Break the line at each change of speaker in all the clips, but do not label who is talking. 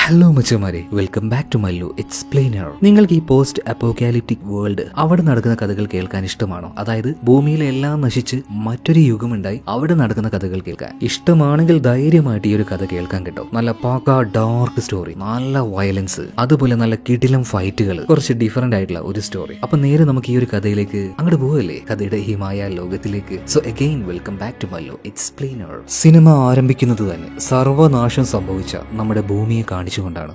Hello മച്ചമാരെ, welcome back to Mallu explainer. നിങ്ങൾക്ക് ഈ പോസ്റ്റ് അപ്പോക്കാലിപ്റ്റിക് വേൾഡ് അവിടെ നടക്കുന്ന കഥകൾ കേൾക്കാൻ ഇഷ്ടമാണോ? അതായത് ഭൂമിയിലെ എല്ലാം നശിച്ച് മറ്റൊരു യുഗമുണ്ടായി അവിടെ നടക്കുന്ന കഥകൾ കേൾക്കാൻ ഇഷ്ടമാണെങ്കിൽ ധൈര്യമായിട്ട് ഈ ഒരു കഥ കേൾക്കാൻ കേട്ടോ. നല്ല പാക്ക ഡാർക്ക് സ്റ്റോറി, നല്ല വയലൻസ്, അതുപോലെ നല്ല കിടിലം ഫൈറ്റുകൾ, കുറച്ച് ഡിഫറെന്റ് ആയിട്ടുള്ള ഒരു സ്റ്റോറി. അപ്പൊ നേരെ നമുക്ക് ഈ ഒരു കഥയിലേക്ക് അങ്ങോട്ട് പോവല്ലേ, കഥയുടെ ഈ മായ ലോകത്തിലേക്ക്. So again welcome back to Mallu Explainer. Cinema ആരംഭിക്കുന്നത് തന്നെ സർവനാശം സംഭവിച്ച നമ്മുടെ ഭൂമിയെ കാണിച്ചുകൊണ്ടാണ്.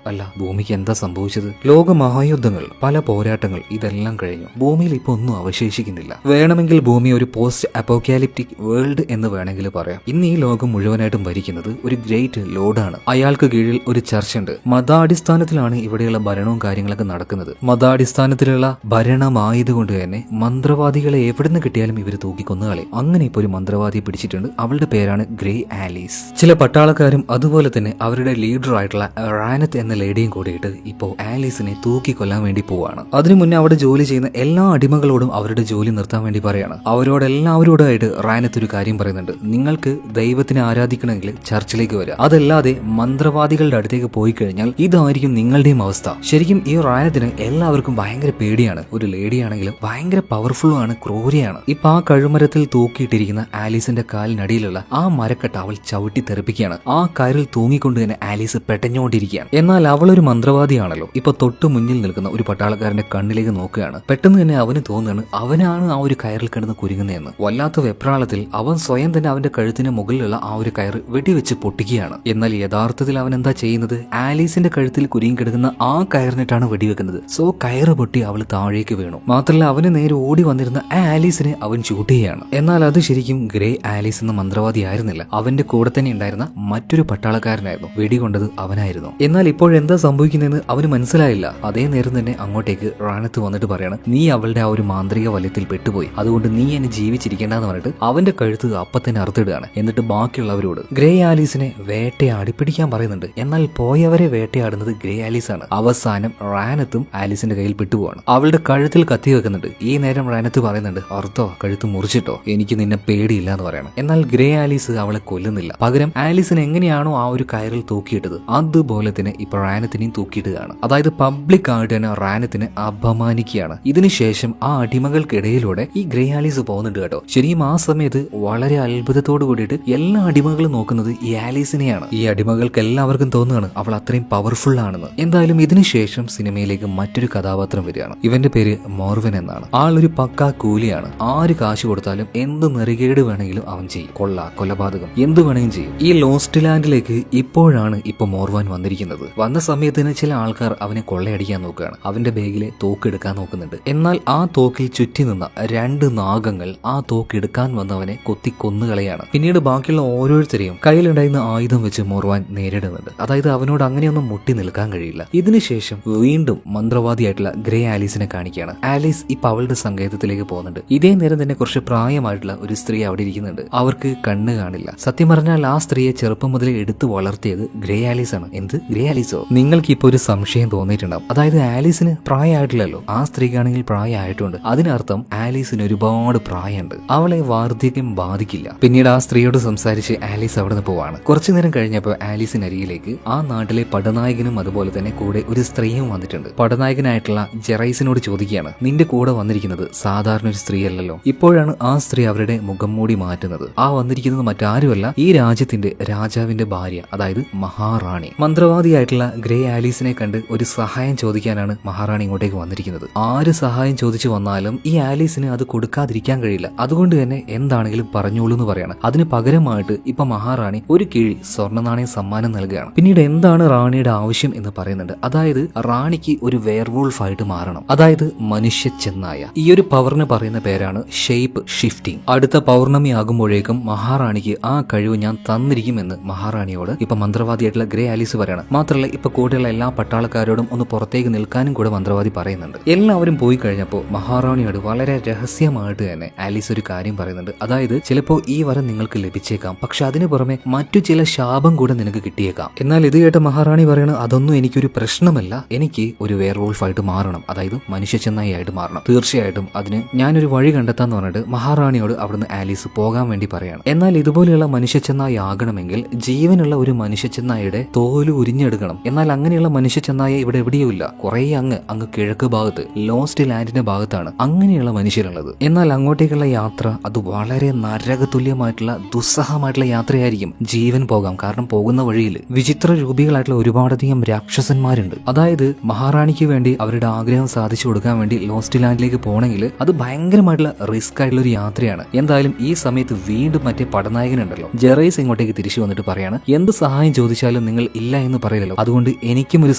അല്ല, ഭൂമിക്ക് എന്താ സംഭവിച്ചത്? ലോക മഹായുദ്ധങ്ങൾ, പല പോരാട്ടങ്ങൾ, ഇതെല്ലാം കഴിഞ്ഞു. ഭൂമിയിൽ ഇപ്പൊ ഒന്നും അവശേഷിക്കുന്നില്ല. വേണമെങ്കിൽ ഭൂമി ഒരു പോസ്റ്റ് അപ്പോക്കാലിപ്റ്റിക് വേൾഡ് എന്ന് വേണമെങ്കിൽ പറയാം. ഇന്ന് ഈ ലോകം മുഴുവനായിട്ടും ഭരിക്കുന്നത് ഒരു ഗ്രേറ്റ് ലോഡാണ്. അയാൾക്ക് കീഴിൽ ഒരു ചർച്ച ഉണ്ട്. മതാടിസ്ഥാനത്തിലാണ് ഇവിടെയുള്ള ഭരണവും കാര്യങ്ങളൊക്കെ നടക്കുന്നത്. മതാടിസ്ഥാനത്തിലുള്ള ഭരണമായതുകൊണ്ട് തന്നെ മന്ത്രവാദികളെ എവിടുന്ന് കിട്ടിയാലും ഇവർ തൂക്കിക്കൊന്നുകളെ. അങ്ങനെ ഇപ്പൊ ഒരു മന്ത്രവാദിയെ പിടിച്ചിട്ടുണ്ട്. അവളുടെ പേരാണ് ഗ്രേ ആലീസ്. ചില പട്ടാളക്കാരും അതുപോലെ തന്നെ അവരുടെ ലീഡർ ആയിട്ടുള്ള റാനത്ത് എന്ന ലേഡിയും കൂടിയിട്ട് ഇപ്പോ ആലീസിനെ തൂക്കിക്കൊല്ലാൻ വേണ്ടി പോവാണ്. അതിനു മുന്നേ അവിടെ ജോലി ചെയ്യുന്ന എല്ലാ അടിമകളോടും അവരുടെ ജോലി നിർത്താൻ വേണ്ടി പറയാണ്. അവരോടെല്ലാവരോടായിട്ട് റാനത്ത് ഒരു കാര്യം പറയുന്നുണ്ട്. നിങ്ങൾക്ക് ദൈവത്തിനെ ആരാധിക്കണമെങ്കിൽ ചർച്ചിലേക്ക് വരിക, അതല്ലാതെ മന്ത്രവാദികളുടെ അടുത്തേക്ക് പോയി കഴിഞ്ഞാൽ ഇതായിരിക്കും നിങ്ങളുടെയും അവസ്ഥ. ശരിക്കും ഈ റാനത്തിന് എല്ലാവർക്കും ഭയങ്കര പേടിയാണ്. ഒരു ലേഡിയാണെങ്കിലും ഭയങ്കര പവർഫുൾ ആണ്, ക്രൂരയാണ്. ഇപ്പൊ ആ കഴുമരത്തിൽ തൂക്കിയിട്ടിരിക്കുന്ന ആലീസിന്റെ കാലിനടിയിലുള്ള ആ മരക്കട്ട അവൾ ചവിട്ടി തെറിപ്പിക്കുകയാണ്. ആ കയറിൽ തൂങ്ങിക്കൊണ്ട് തന്നെ ആലീസ് പെട്ടഞ്ഞുകൊണ്ടിരിക്കുകയാണ്. എന്നാൽ അവളൊരു മന്ത്രവാദിയാണല്ലോ. ഇപ്പൊ തൊട്ടു മുന്നിൽ നിൽക്കുന്ന ഒരു പട്ടാളക്കാരന്റെ കണ്ണിലേക്ക് നോക്കുകയാണ്. പെട്ടെന്ന് തന്നെ അവന് തോന്നുകയാണ് അവനാണ് ആ ഒരു കയറിൽ കിടന്ന് കുരുങ്ങുന്നതെന്ന്. വല്ലാത്ത വെപ്രാളത്തിൽ അവൻ സ്വയം തന്നെ അവന്റെ കഴുത്തിന് മുകളിലുള്ള ആ ഒരു കയറ് വെടിവെച്ച് പൊട്ടിക്കുകയാണ്. എന്നാൽ യഥാർത്ഥത്തിൽ അവൻ എന്താ ചെയ്യുന്നത്? ആലീസിന്റെ കഴുത്തിൽ കുരുങ്ങി കിടക്കുന്ന ആ കയറിനിട്ടാണ് വെടിവെക്കുന്നത്. സോ കയറ് പൊട്ടി അവൾ താഴേക്ക് വീണു. മാത്രമല്ല അവന് നേരെ ഓടി വന്നിരുന്ന ആ ആലീസിനെ അവൻ ഷൂട്ട് ചെയ്യുകയാണ്. എന്നാൽ അത് ശരിക്കും ഗ്രേ ആലീസ് എന്ന മന്ത്രവാദി ആയിരുന്നില്ല. അവന്റെ കൂടെ തന്നെ ഉണ്ടായിരുന്ന മറ്റൊരു പട്ടാളക്കാരനായിരുന്നു. വെടികൊണ്ടത് അവനായിരുന്നു. എന്നാൽ ഇപ്പോഴെന്താ സംഭവിക്കുന്നതെന്ന് അവന് മനസ്സിലായില്ല. അതേ നേരം തന്നെ അങ്ങോട്ടേക്ക് റാനത്ത് വന്നിട്ട് പറയാണ്, നീ അവളുടെ ആ ഒരു മാന്ത്രിക വലയത്തിൽ പെട്ടുപോയി, അതുകൊണ്ട് നീ എന്നെ ജീവിച്ചിരിക്കേണ്ടെന്ന് പറഞ്ഞിട്ട് അവന്റെ കഴുത്ത് അപ്പ തന്നെ അറുത്തിടുകയാണ്. എന്നിട്ട് ബാക്കിയുള്ളവരോട് ഗ്രേ ആലീസിനെ വേട്ടയാടി പിടിക്കാൻ പറയുന്നുണ്ട്. എന്നാൽ പോയവരെ വേട്ടയാടുന്നത് ഗ്രേ ആലീസ് ആണ്. അവസാനം റാനത്തും ആലീസിന്റെ കയ്യിൽ പെട്ടുപോവാണ്. അവളുടെ കഴുത്തിൽ കത്തി വെക്കുന്നുണ്ട്. ഈ നേരം റാനത്ത് പറയുന്നുണ്ട്, അർത്തോ കഴുത്ത് മുറിച്ചിട്ടോ, എനിക്ക് നിന്നെ പേടിയില്ല എന്ന് പറയണം. എന്നാൽ ഗ്രേ ആലീസ് അവളെ കൊല്ലുന്നില്ല. പകരം ആലീസിന് എങ്ങനെയാണോ ആ ഒരു കയറിൽ തൂക്കിയിട്ടത് അതുപോലെ തന്നെ ഇപ്പൊ റാനത്തിനെയും തൂക്കിയിടുകയാണ്. അതായത് പബ്ലിക് ആയിട്ട് തന്നെ റാനത്തിനെ അപമാനിക്കുകയാണ്. ഇതിനുശേഷം ആ അടിമകൾക്കിടയിലൂടെ ഈ ഗ്രേ ആലീസ് പോകുന്നുണ്ട് കേട്ടോ. ശരിയും ആ സമയത്ത് വളരെ അത്ഭുതത്തോട് കൂടിയിട്ട് എല്ലാ അടിമകളും നോക്കുന്നത് ഈ ആലീസിനെയാണ്. ഈ അടിമകൾക്ക് എല്ലാവർക്കും തോന്നുകയാണ് അവൾ അത്രയും പവർഫുൾ ആണെന്ന്. എന്തായാലും ഇതിനുശേഷം സിനിമയിലേക്ക് മറ്റൊരു കഥാപാത്രം വരികയാണ്. ഇവന്റെ പേര് മോർവൻ എന്നാണ്. ആളൊരു പക്കാ കൂലിയാണ്. ആര് കാശ് കൊടുത്താലും എന്ത് നെറികേട് വേണമെങ്കിലും അവൻ ചെയ്യും. കൊലപാതകം എന്ത് വേണമെങ്കിലും ചെയ്യും. ഈ ലോസ്റ്റ് ലാൻഡിലേക്ക് ഇപ്പോഴാണ് ഇപ്പൊ മോർവാൻ വന്നിരിക്കുന്നത്. വന്ന സമയത്തിന് ചില ആൾക്കാർ അവനെ കൊള്ളയടിക്കാൻ നോക്കുകയാണ്. അവന്റെ ബാഗിലെ തോക്ക് എടുക്കാൻ നോക്കുന്നുണ്ട്. എന്നാൽ ആ തോക്കിൽ ചുറ്റി നിന്ന രണ്ട് നാഗങ്ങൾ ആ തോക്ക് എടുക്കാൻ വന്നവനെ കൊത്തി കൊന്നുകളയാണ്. പിന്നീട് ബാക്കിയുള്ള ഓരോരുത്തരെയും കയ്യിലുണ്ടായിരുന്ന ആയുധം വെച്ച് മോർവാൻ നേരിടുന്നുണ്ട്. അതായത് അവനോട് അങ്ങനെയൊന്നും മുട്ടി നിൽക്കാൻ കഴിയില്ല. ഇതിനുശേഷം വീണ്ടും മന്ത്രവാദിയായിട്ടുള്ള ഗ്രേ ആലീസിനെ കാണിക്കുകയാണ്. ആലീസ് ഇപ്പൊ അവളുടെ സങ്കേതത്തിലേക്ക് പോകുന്നുണ്ട്. ഇതേ നേരം തന്നെ കുറച്ച് പ്രായമായിട്ടുള്ള ഒരു സ്ത്രീ അവിടെ ഇരിക്കുന്നുണ്ട്. അവർക്ക് കണ്ണ് കാണില്ല. സത്യം പറഞ്ഞാൽ ആ സ്ത്രീയെ ചെറുപ്പം മുതലേ എടുത്തു വളർത്തിയത് ഗ്രേ ആലീസ് ആണ്. എന്ത് ഗ്രേ ആലീസോ? നിങ്ങൾക്ക് ഇപ്പൊ ഒരു സംശയം തോന്നിയിട്ടുണ്ടാവും. അതായത് ആലീസിന് പ്രായമായിട്ടില്ലല്ലോ, ആ സ്ത്രീക്കാണെങ്കിൽ പ്രായമായിട്ടുണ്ട്. അതിനർത്ഥം ആലീസിന് ഒരുപാട് പ്രായമുണ്ട്. അവളെ വാർദ്ധക്യം ബാധിക്കില്ല. പിന്നീട് ആ സ്ത്രീയോട് സംസാരിച്ച് ആലീസ് അവിടെ നിന്ന് പോവാണ്. കുറച്ചു നേരം കഴിഞ്ഞപ്പോൾ ആലീസിനരികിലേക്ക് ആ നാട്ടിലെ പടനായകനും അതുപോലെ തന്നെ കൂടെ ഒരു സ്ത്രീയും വന്നിട്ടുണ്ട്. പടനായകനായിട്ടുള്ള ജെറൈസിനോട് ചോദിക്കുകയാണ്, നിന്റെ കൂടെ വന്നിരിക്കുന്നത് സാധാരണ ഒരു സ്ത്രീയല്ലല്ലോ. ഇപ്പോഴാണ് ആ സ്ത്രീ അവരുടെ മുഖം മൂടി മാറ്റുന്നത്. ആ വന്നിരിക്കുന്നത് മറ്റാരുമല്ല, ഈ രാജ്യത്തിന്റെ രാജാവിന്റെ ഭാര്യ, അതായത് മഹാറാണി. മന്ത്രവാദിയായിട്ടുള്ള ഗ്രേ ആലീസിനെ കണ്ട് ഒരു സഹായം ചോദിക്കാനാണ് മഹാറാണി ഇങ്ങോട്ടേക്ക് വന്നിരിക്കുന്നത്. ആര് സഹായം ചോദിച്ചു വന്നാലും ഈ ആലീസിന് അത് കൊടുക്കാതിരിക്കാൻ കഴിയില്ല. അതുകൊണ്ട് തന്നെ എന്താണെങ്കിലും പറഞ്ഞോളൂ എന്ന് പറയാണ്. അതിന് പകരമായിട്ട് ഇപ്പൊ മഹാറാണി ഒരു കിഴി സ്വർണ്ണ നാണയം സമ്മാനം നൽകുകയാണ്. പിന്നീട് എന്താണ് റാണിയുടെ ആവശ്യം എന്ന് പറയുന്നുണ്ട്. അതായത് റാണിക്ക് ഒരു വെയർവൂൾഫ് ആയിട്ട് മാറണം. അതായത് മനുഷ്യ ചെന്നായ. ഈ ഒരു പവറിന് പറയുന്ന പേരാണ് ഷേപ്പ് ഷിഫ്റ്റിംഗ്. അടുത്ത പൗർണമി ആകുമ്പോഴേക്കും മഹാറാണിക്ക് ആ കഴിവ് ഞാൻ തന്നിരിക്കുമെന്ന് മഹാറാണിയോട് ഇപ്പൊ മന്ത്രവാദിയായിട്ടുള്ള ഗ്രേ ആലീസ് പറയണം. മാത്രമല്ല ഇപ്പൊ കൂടെയുള്ള എല്ലാ പട്ടാളക്കാരോടും ഒന്ന് പുറത്തേക്ക് നിൽക്കാനും കൂടെ മന്ത്രവാദി പറയുന്നുണ്ട്. എല്ലാവരും പോയി കഴിഞ്ഞപ്പോൾ മഹാറാണിയോട് വളരെ രഹസ്യമായിട്ട് തന്നെ ആലീസ് ഒരു കാര്യം പറയുന്നുണ്ട്. അതായത് ചിലപ്പോൾ ഈ വരം നിങ്ങൾക്ക് ലഭിച്ചേക്കാം, പക്ഷെ അതിനു പുറമെ മറ്റു ചില ശാപം കൂടെ നിനക്ക് കിട്ടിയേക്കാം. എന്നാൽ ഇത് കേട്ട മഹാറാണി പറയണ, അതൊന്നും എനിക്കൊരു പ്രശ്നമല്ല, എനിക്ക് ഒരു വെയർവൂൾഫായിട്ട് മാറണം, അതായത് മനുഷ്യ ചെന്നായി ആയിട്ട് മാറണം. തീർച്ചയായിട്ടും അതിന് ഞാനൊരു വഴി കണ്ടെത്താന്ന് പറഞ്ഞിട്ട് മഹാറാണിയോട് അവിടുന്ന് ആലീസ് പോകാൻ വേണ്ടി പറയാണ്. എന്നാൽ ഇതുപോലെയുള്ള മനുഷ്യ ചെന്നായി ആകണമെങ്കിൽ ജീവനുള്ള ഒരു മനുഷ്യ ചെന്നായിയുടെ തോല് ഉരിഞ്ഞു തിരഞ്ഞെടുക്കണം. എന്നാൽ അങ്ങനെയുള്ള മനുഷ്യ ചെന്നായ ഇവിടെ എവിടെയുമില്ല. കുറെ അങ്ങ് കിഴക്ക് ഭാഗത്ത് ലോസ്റ്റ് ലാൻഡിന്റെ ഭാഗത്താണ് അങ്ങനെയുള്ള മനുഷ്യരുള്ളത്. എന്നാൽ അങ്ങോട്ടേക്കുള്ള യാത്ര അത് വളരെ നരകതുല്യമായിട്ടുള്ള ദുസ്സഹമായിട്ടുള്ള യാത്രയായിരിക്കും. ജീവൻ പോകാം. കാരണം പോകുന്ന വഴിയിൽ വിചിത്ര രൂപികളായിട്ടുള്ള ഒരുപാടധികം രാക്ഷസന്മാരുണ്ട്. അതായത് മഹാറാണിക്ക് വേണ്ടി അവരുടെ ആഗ്രഹം സാധിച്ചു കൊടുക്കാൻ വേണ്ടി ലോസ്റ്റ് ലാൻഡിലേക്ക് പോകണമെങ്കിൽ അത് ഭയങ്കരമായിട്ടുള്ള റിസ്ക് ആയിട്ടുള്ള ഒരു യാത്രയാണ്. എന്തായാലും ഈ സമയത്ത് വീണ്ടും മറ്റേ പടനായകനുണ്ടല്ലോ ജെറൈസ് ഇങ്ങോട്ടേക്ക് തിരിച്ചു വന്നിട്ട് പറയാണ്, എന്ത് സഹായം ചോദിച്ചാലും നിങ്ങൾ ഇല്ല എന്ന് പറയില്ലല്ലോ, അതുകൊണ്ട് എനിക്കും ഒരു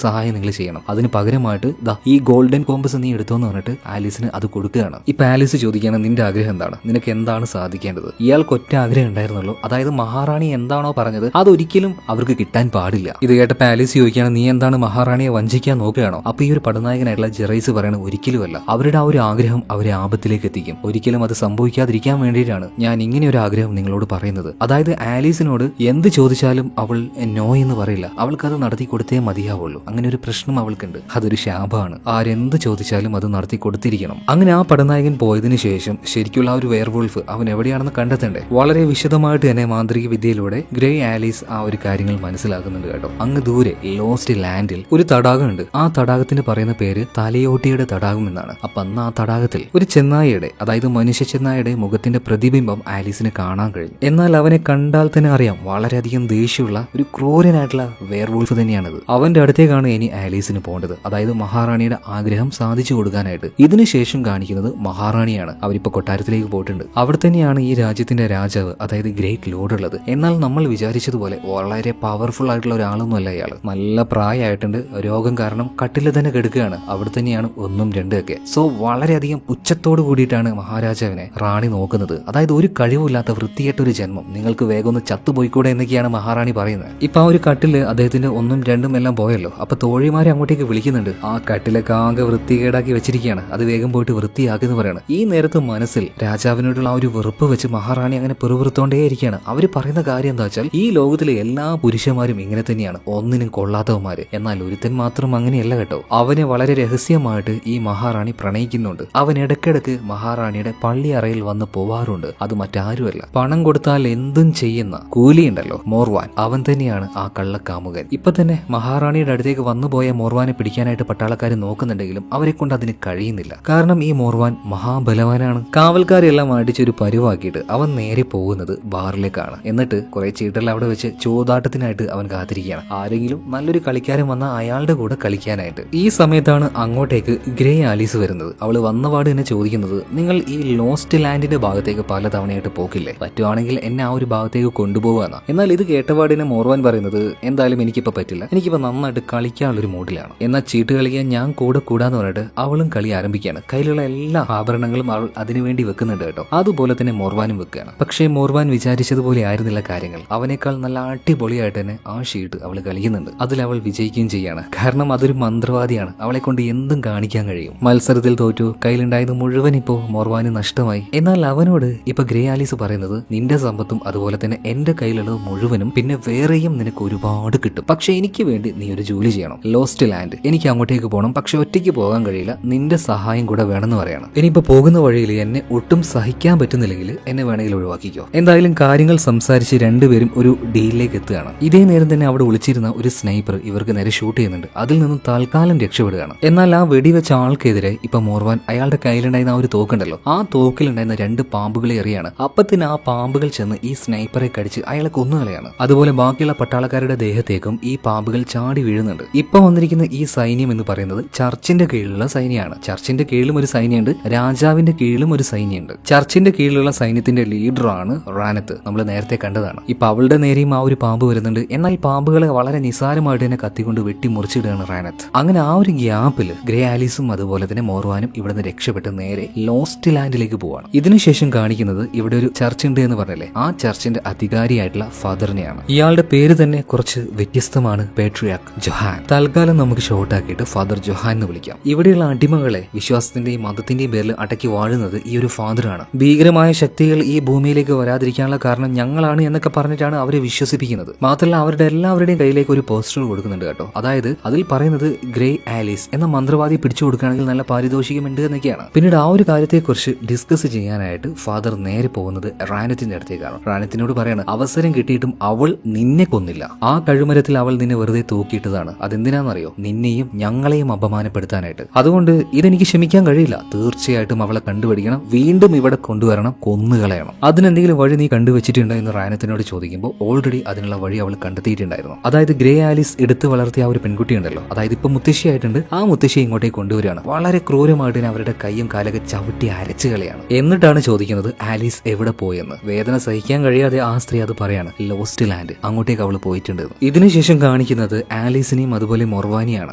സഹായം നിങ്ങൾ ചെയ്യണം. അതിന് പകരമായിട്ട് ഈ ഗോൾഡൻ കോമ്പസ് നീ എടുത്തോന്ന് പറഞ്ഞിട്ട് ആലീസിന് അത് കൊടുക്കുകയാണ്. ഇപ്പൊ ആലീസ് ചോദിക്കുകയാണ്, നിന്റെ ആഗ്രഹം എന്താണ്, നിനക്ക് എന്താണ് സാധിക്കേണ്ടത്? ഇയാൾക്ക് ഒറ്റ ആഗ്രഹം ഉണ്ടായിരുന്നുള്ളൂ, അതായത് മഹാറാണി എന്താണോ പറഞ്ഞത് അതൊരിക്കലും അവർക്ക് കിട്ടാൻ പാടില്ല. ഇത് കേട്ടപ്പോൾ ആലീസ് ചോദിക്കുകയാണ്, നീ എന്താണ് മഹാറാണിയെ വഞ്ചിക്കാൻ നോക്കുകയാണോ? അപ്പൊ ഈ ഒരു പടനായകനായിട്ടുള്ള ജെറൈസ് പറയണ, ഒരിക്കലുമല്ല, അവരുടെ ആ ഒരു ആഗ്രഹം അവരെ ആപത്തിലേക്ക് എത്തിക്കും. ഒരിക്കലും അത് സംഭവിക്കാതിരിക്കാൻ വേണ്ടിയിട്ടാണ് ഞാൻ ഇങ്ങനെ ഒരു ആഗ്രഹം നിങ്ങളോട് പറയുന്നത്. അതായത് ആലീസിനോട് എന്ത് ചോദിച്ചാലും അവൾ നോ എന്ന് പറയില്ല, അവൾക്കത് നടത്തി കൊടുത്തേ മതിയാവുള്ളൂ. അങ്ങനെ ഒരു പ്രശ്നം അവൾക്കുണ്ട്, അതൊരു ശാപമാണ്. ആരെന്ത് ചോദിച്ചാലും അത് നടത്തി കൊടുത്തിരിക്കണം. അങ്ങനെ ആ പടനായകൻ പോയതിനു ശേഷം ശരിക്കുള്ള ആ ഒരു വെയർവോൾഫ് അവൻ എവിടെയാണെന്ന് കണ്ടെത്തണ്ടേ? വളരെ വിശദമായിട്ട് തന്നെ മാന്ത്രിക വിദ്യയിലൂടെ ഗ്രേ ആലീസ് ആ ഒരു കാര്യങ്ങൾ മനസ്സിലാക്കുന്നുണ്ട് കേട്ടോ. അങ്ങ് ദൂരെ ലോസ്റ്റ് ലാൻഡിൽ ഒരു തടാകമുണ്ട്. ആ തടാകത്തിന് പറയുന്ന പേര് തലയോട്ടിയുടെ തടാകം എന്നാണ്. അപ്പൊ അന്ന് ആ തടാകത്തിൽ ഒരു ചെന്നായയുടെ, അതായത് മനുഷ്യ ചെന്നായയുടെ മുഖത്തിന്റെ പ്രതിബിംബം ആലീസിന് കാണാൻ കഴിഞ്ഞു. എന്നാൽ അവനെ കണ്ടാൽ തന്നെ അറിയാം വളരെയധികം ദേഷ്യമുള്ള ഒരു ക്രൂരനായിട്ടുള്ള വെയർവോൾഫ് തന്നെയാണത്. അവന്റെ അടുത്തേക്കാണ് ഇനി ആലീസിന് പോകേണ്ടത്, അതായത് മഹാറാണിയുടെ ആഗ്രഹം സാധിച്ചു കൊടുക്കാനായിട്ട്. ഇതിനുശേഷം കാണിക്കുന്നത് മഹാറാണിയാണ്. അവരിപ്പോ കൊട്ടാരത്തിലേക്ക് പോയിട്ടുണ്ട്. അവിടെ തന്നെയാണ് ഈ രാജ്യത്തിന്റെ രാജാവ്, അതായത് ഗ്രേറ്റ് ലോർഡ് ഉള്ളത്. എന്നാൽ നമ്മൾ വിചാരിച്ചതുപോലെ വളരെ പവർഫുൾ ആയിട്ടുള്ള ഒരാളൊന്നും അല്ല ഇയാള്. നല്ല പ്രായമായിട്ടുണ്ട്, രോഗം കാരണം കട്ടിൽ തന്നെ കിടക്കുകയാണ്. അവിടെ തന്നെയാണ് 1, 2 ഒക്കെ. സോ വളരെയധികം പുച്ഛത്തോട് കൂടിയിട്ടാണ് മഹാരാജാവിനെ റാണി നോക്കുന്നത്. അതായത് ഒരു കഴിവില്ലാത്ത വൃത്തികെട്ടൊരു ജന്മം, നിങ്ങൾക്ക് വേഗം ഒന്ന് ചത്തുപോയിക്കൂടെ എന്നൊക്കെയാണ് മഹാറാണി പറയുന്നത്. ഇപ്പൊ ആ ഒരു കട്ടില് അദ്ദേഹത്തിന്റെ 1, 2 എല്ലാം പോയല്ലോ. അപ്പൊ തോഴിമാരെ അങ്ങോട്ടേക്ക് വിളിക്കുന്നുണ്ട്, ആ കട്ടിലൊക്കെ ആകെ വൃത്തികേടാക്കി വെച്ചിരിക്കുകയാണ്, അത് വേഗം പോയിട്ട് വൃത്തിയാക്കുന്നു പറയാണ്. ഈ നേരത്ത് മനസ്സിൽ രാജാവിനോടുള്ള ആ ഒരു വെറുപ്പ് വെച്ച് മഹാറാണി അങ്ങനെ പെറുപുറത്തോണ്ടേയിരിക്കുകയാണ്. അവര് പറയുന്ന കാര്യം എന്താ വെച്ചാൽ, ഈ ലോകത്തിലെ എല്ലാ പുരുഷന്മാരും ഇങ്ങനെ തന്നെയാണ്, ഒന്നിനും കൊള്ളാത്തവന്മാര്. എന്നാൽ ഒരുത്തൻ മാത്രം അങ്ങനെയല്ല കേട്ടോ. അവനെ വളരെ രഹസ്യമായിട്ട് ഈ മഹാറാണി പ്രണയിക്കുന്നുണ്ട്. അവൻ ഇടയ്ക്കിടയ്ക്ക് മഹാറാണിയുടെ പള്ളി അറയിൽ വന്ന് പോവാറുണ്ട്. അത് മറ്റാരുമല്ല, പണം കൊടുത്താൽ എന്തും ചെയ്യുന്ന കൂലിയുണ്ടല്ലോ മോർവാൻ, അവൻ തന്നെയാണ് ആ കള്ളക്കാമുകൻ. ഇപ്പൊ തന്നെ മഹാറാണിയുടെ അടുത്തേക്ക് വന്നുപോയ മോർവാനെ പിടിക്കാനായിട്ട് പട്ടാളക്കാർ നോക്കുന്നുണ്ടെങ്കിലും അവരെ കൊണ്ട് അതിന് കഴിയുന്നില്ല. കാരണം ഈ മോർവാൻ മഹാബലവാനാണ്. കാവൽക്കാരെല്ലാം അടിച്ചൊരു പരുവാക്കിയിട്ട് അവൻ നേരെ പോകുന്നത് ബാറിലേക്കാണ്. എന്നിട്ട് കുറെ ചീട്ടെല്ലാം അവിടെ വെച്ച് ചോദാട്ടത്തിനായിട്ട് അവൻ കാത്തിരിക്കുകയാണ്, ആരെങ്കിലും നല്ലൊരു കളിക്കാരൻ വന്ന അയാളുടെ കൂടെ കളിക്കാനായിട്ട്. ഈ സമയത്താണ് അങ്ങോട്ടേക്ക് ഗ്രേ ആലീസ് വരുന്നത്. അവള് വന്നപാട് തന്നെ ചോദിക്കുന്നത്, നിങ്ങൾ ഈ ലോസ്റ്റ് ലാൻഡിന്റെ ഭാഗത്തേക്ക് പല തവണയായിട്ട് പോക്കില്ലേ, പറ്റുവാണെങ്കിൽ എന്നെ ആ ഒരു ഭാഗത്തേക്ക് കൊണ്ടുപോകാന്ന. എന്നാൽ ഇത് കേട്ടപാടിനെ മോർവാൻ പറയുന്നത്, എന്തായാലും എനിക്കിപ്പോ പറ്റില്ല, എനിക്കിപ്പോ നന്നായിട്ട് കളിക്കാനുള്ളൊരു മൂഡിലാണ്. എന്നാൽ ചീട്ട് കളിക്കാൻ ഞാൻ കൂടെ കൂടാന്ന് പറഞ്ഞിട്ട് അവളും കളി ആരംഭിക്കുകയാണ്. കയ്യിലുള്ള എല്ലാ ആഭരണങ്ങളും അവൾ അതിനുവേണ്ടി വെക്കുന്നുണ്ട് കേട്ടോ. അതുപോലെ തന്നെ മോർവാനും വെക്കുകയാണ്. പക്ഷേ മോർവാൻ വിചാരിച്ചതുപോലെ ആയിരുന്നില്ല കാര്യങ്ങൾ. അവനേക്കാൾ നല്ല അടിപൊളിയായിട്ട് തന്നെ ആ ഷീട്ട് അവൾ കളിക്കുന്നുണ്ട്. അതിൽ അവൾ വിജയിക്കുകയും ചെയ്യാണ്. കാരണം അതൊരു മന്ത്രവാദിയാണ്, അവളെ കൊണ്ട് എന്തും കാണിക്കാൻ കഴിയും. മത്സരത്തിൽ തോറ്റു, കയ്യിലുണ്ടായത് മുഴുവൻ ഇപ്പോ മോർവാന് നഷ്ടമായി. എന്നാൽ അവനോട് ഇപ്പൊ ഗ്രേ ആലീസ് പറയുന്നത്, നിന്റെ സമ്പത്തും അതുപോലെ തന്നെ എന്റെ കയ്യിലുള്ളത് മുഴുവനും പിന്നെ വേറെയും നിനക്ക് ഒരുപാട് കിട്ടും. പക്ഷെ എനിക്ക് വേണ്ടി നീ ഒരു ജോലി ചെയ്യണം. ലോസ്റ്റ് ലാൻഡ് എനിക്ക് അങ്ങോട്ടേക്ക് പോകണം, പക്ഷെ ഒറ്റയ്ക്ക് പോകാൻ കഴിയില്ല, നിന്റെ സഹായം കൂടെ വേണമെന്ന് പറയണം. ഇനിയിപ്പോ പോകുന്ന വഴിയിൽ എന്നെ ഒട്ടും സഹിക്കാൻ പറ്റുന്നില്ലെങ്കിൽ എന്നെ വേണമെങ്കിൽ ഒഴിവാക്കിക്കോ. എന്തായാലും കാര്യങ്ങൾ സംസാരിച്ച് രണ്ടുപേരും ഒരു ഡീലിലേക്ക് എത്തുകയാണ്. ഇതേ നേരം തന്നെ അവിടെ ഒളിച്ചിരുന്ന ഒരു സ്നൈപ്പർ ഇവർക്ക് നേരെ ഷൂട്ട് ചെയ്യുന്നുണ്ട്. അതിൽ നിന്നും തൽക്കാലം രക്ഷപ്പെടുകയാണ്. എന്നാൽ ആ വെടിവെച്ച ആൾക്കെതിരെ ഇപ്പൊ മോർവാൻ അയാളുടെ കയ്യിലുണ്ടായിരുന്ന ആ ഒരു തോക്കുണ്ടല്ലോ, ആ തോക്കിലുണ്ടായിരുന്ന 2 പാമ്പുകളെ എറിയാണ്. അപ്പത്തിന് ആ പാമ്പുകൾ ചെന്ന് ഈ സ്നൈപ്പറെ കടിച്ച് അയാളെ കൊന്നുകളയാണ്. അതുപോലെ ബാക്കിയുള്ള പട്ടാളക്കാരുടെ ദേഹത്തേക്കും ഈ പാമ്പുകൾ ചാടി വീഴുന്നുണ്ട്. ഇപ്പൊ വന്നിരിക്കുന്ന ഈ സൈന്യം എന്ന് പറയുന്നത് ചർച്ചിന്റെ കീഴിലുള്ള സൈന്യമാണ്. ചർച്ചിന്റെ കീഴിലും ഒരു സൈന്യമുണ്ട്, രാജാവിന്റെ കീഴിലും ഒരു സൈന്യമുണ്ട്. ചർച്ചിന്റെ കീഴിലുള്ള സൈന്യത്തിന്റെ ലീഡറാണ് റാനത്ത്, നമ്മൾ നേരത്തെ കണ്ടതാണ്. ഇപ്പൊ അവളുടെ നേരെയും ആ ഒരു പാമ്പ് വരുന്നുണ്ട്. എന്നാൽ പാമ്പുകളെ വളരെ നിസാരമായിട്ട് തന്നെ കത്തിക്കൊണ്ട് വെട്ടി മുറിച്ചിടുകയാണ് റാനത്ത്. അങ്ങനെ ആ ഒരു ഗ്യാപ്പില് ഗ്രേ ആലീസും അതുപോലെ തന്നെ മോർവാനും ഇവിടുന്ന് രക്ഷപ്പെട്ട് നേരെ ലോസ്റ്റ് ലാൻഡിലേക്ക് പോവാണ്. ഇതിനുശേഷം കാണിക്കുന്നത് ഇവിടെ ഒരു ചർച്ച് ഉണ്ട് എന്ന് പറഞ്ഞല്ലേ, ആ ചർച്ചിന്റെ അധികാരിയായിട്ടുള്ള ഫാദറിനെയാണ്. ഇയാളുടെ പേര് തന്നെ കുറച്ച് വ്യത്യസ്തമാണ്, പേട്രിയാർക്ക് ജൊഹാൻ. തൽക്കാലം നമുക്ക് ഷോർട്ട് ആക്കിയിട്ട് ഫാദർ ജൊഹാൻ എന്ന് വിളിക്കാം. ഇവിടെയുള്ള അടിമകളെ വിശ്വാസത്തിന്റെയും മതത്തിന്റെയും പേരിൽ അടക്കി വാഴുന്നത് ഈ ഒരു ഫാദറാണ്. ഭീകരമായ ശക്തികൾ ഈ ഭൂമിയിലേക്ക് വരാതിരിക്കാനുള്ള കാരണം ഞങ്ങളാണ് എന്നൊക്കെ പറഞ്ഞിട്ടാണ് അവരെ വിശ്വസിപ്പിക്കുന്നത്. മാത്രമല്ല അവരുടെ എല്ലാവരുടെയും കയ്യിലേക്ക് ഒരു പോസ്റ്റർ കൊടുക്കുന്നുണ്ട് കേട്ടോ. അതായത് അതിൽ പറയുന്നത് ഗ്രേ ആലീസ് എന്ന മന്ത്രവാദി പിടിച്ചു കൊടുക്കുകയാണെങ്കിൽ നല്ല പാരിതോഷികമുണ്ട് എന്നൊക്കെയാണ്. പിന്നീട് ആ ഒരു കാര്യത്തെക്കുറിച്ച് ഡിസ്കസ് ചെയ്യാനായിട്ട് ഫാദർ നേരെ പോകുന്നത് റാനത്തിന്റെ അടുത്തേക്കാണ്. റാനത്തിനോട് പറയാണ്, അവസരം കിട്ടിയിട്ടും അവൾ നിന്നെ കൊന്നില്ല, ആ കഴുമരത്തിൽ അവൾ അവൾ നിന്നെ വെറുതെ തൂക്കിയിട്ടതാണ്. അതെന്തിനാണെന്നറിയോ? നിന്നെയും ഞങ്ങളെയും അപമാനപ്പെടുത്താനായിട്ട്. അതുകൊണ്ട് ഇതെനിക്ക് ക്ഷമിക്കാൻ കഴിയില്ല. തീർച്ചയായിട്ടും അവളെ കണ്ടുപിടിക്കണം, വീണ്ടും ഇവിടെ കൊണ്ടുവരണം, കൊന്നുകളയണം. അതിനെന്തെങ്കിലും വഴി നീ കണ്ടുവച്ചിട്ടുണ്ടോ എന്ന് റാനത്തിനോട് ചോദിക്കുമ്പോൾ ഓൾറെഡി അതിനുള്ള വഴി അവൾ കണ്ടെത്തിയിട്ടുണ്ടായിരുന്നു. അതായത് ഗ്രേ ആലിസ് എടുത്തു വളർത്തിയ ആ ഒരു പെൺകുട്ടി ഉണ്ടല്ലോ, അതായത് ഇപ്പൊ മുത്തശ്ശിയായിട്ടുണ്ട്, ആ മുത്തശ്ശിയെ ഇങ്ങോട്ടേക്ക് കൊണ്ടുവരികയാണ്. വളരെ ക്രൂരമായിട്ട് അവരുടെ കൈയും കാലൊക്കെ ചവിട്ടി അരച്ചു കളയാണ്. എന്നിട്ടാണ് ചോദിക്കുന്നത് ആലീസ് എവിടെ പോയെന്ന്. വേദന സഹിക്കാൻ കഴിയാതെ ആ സ്ത്രീ അത് പറയാണ്, ലോസ്റ്റ് ലാൻഡ്, അങ്ങോട്ടേക്ക് അവൾ പോയിട്ടുണ്ട്. ഇതിനുശേഷം കാണിക്കുന്നത് ആലീസിനെയും അതുപോലെ മൊർവാനിയാണ്.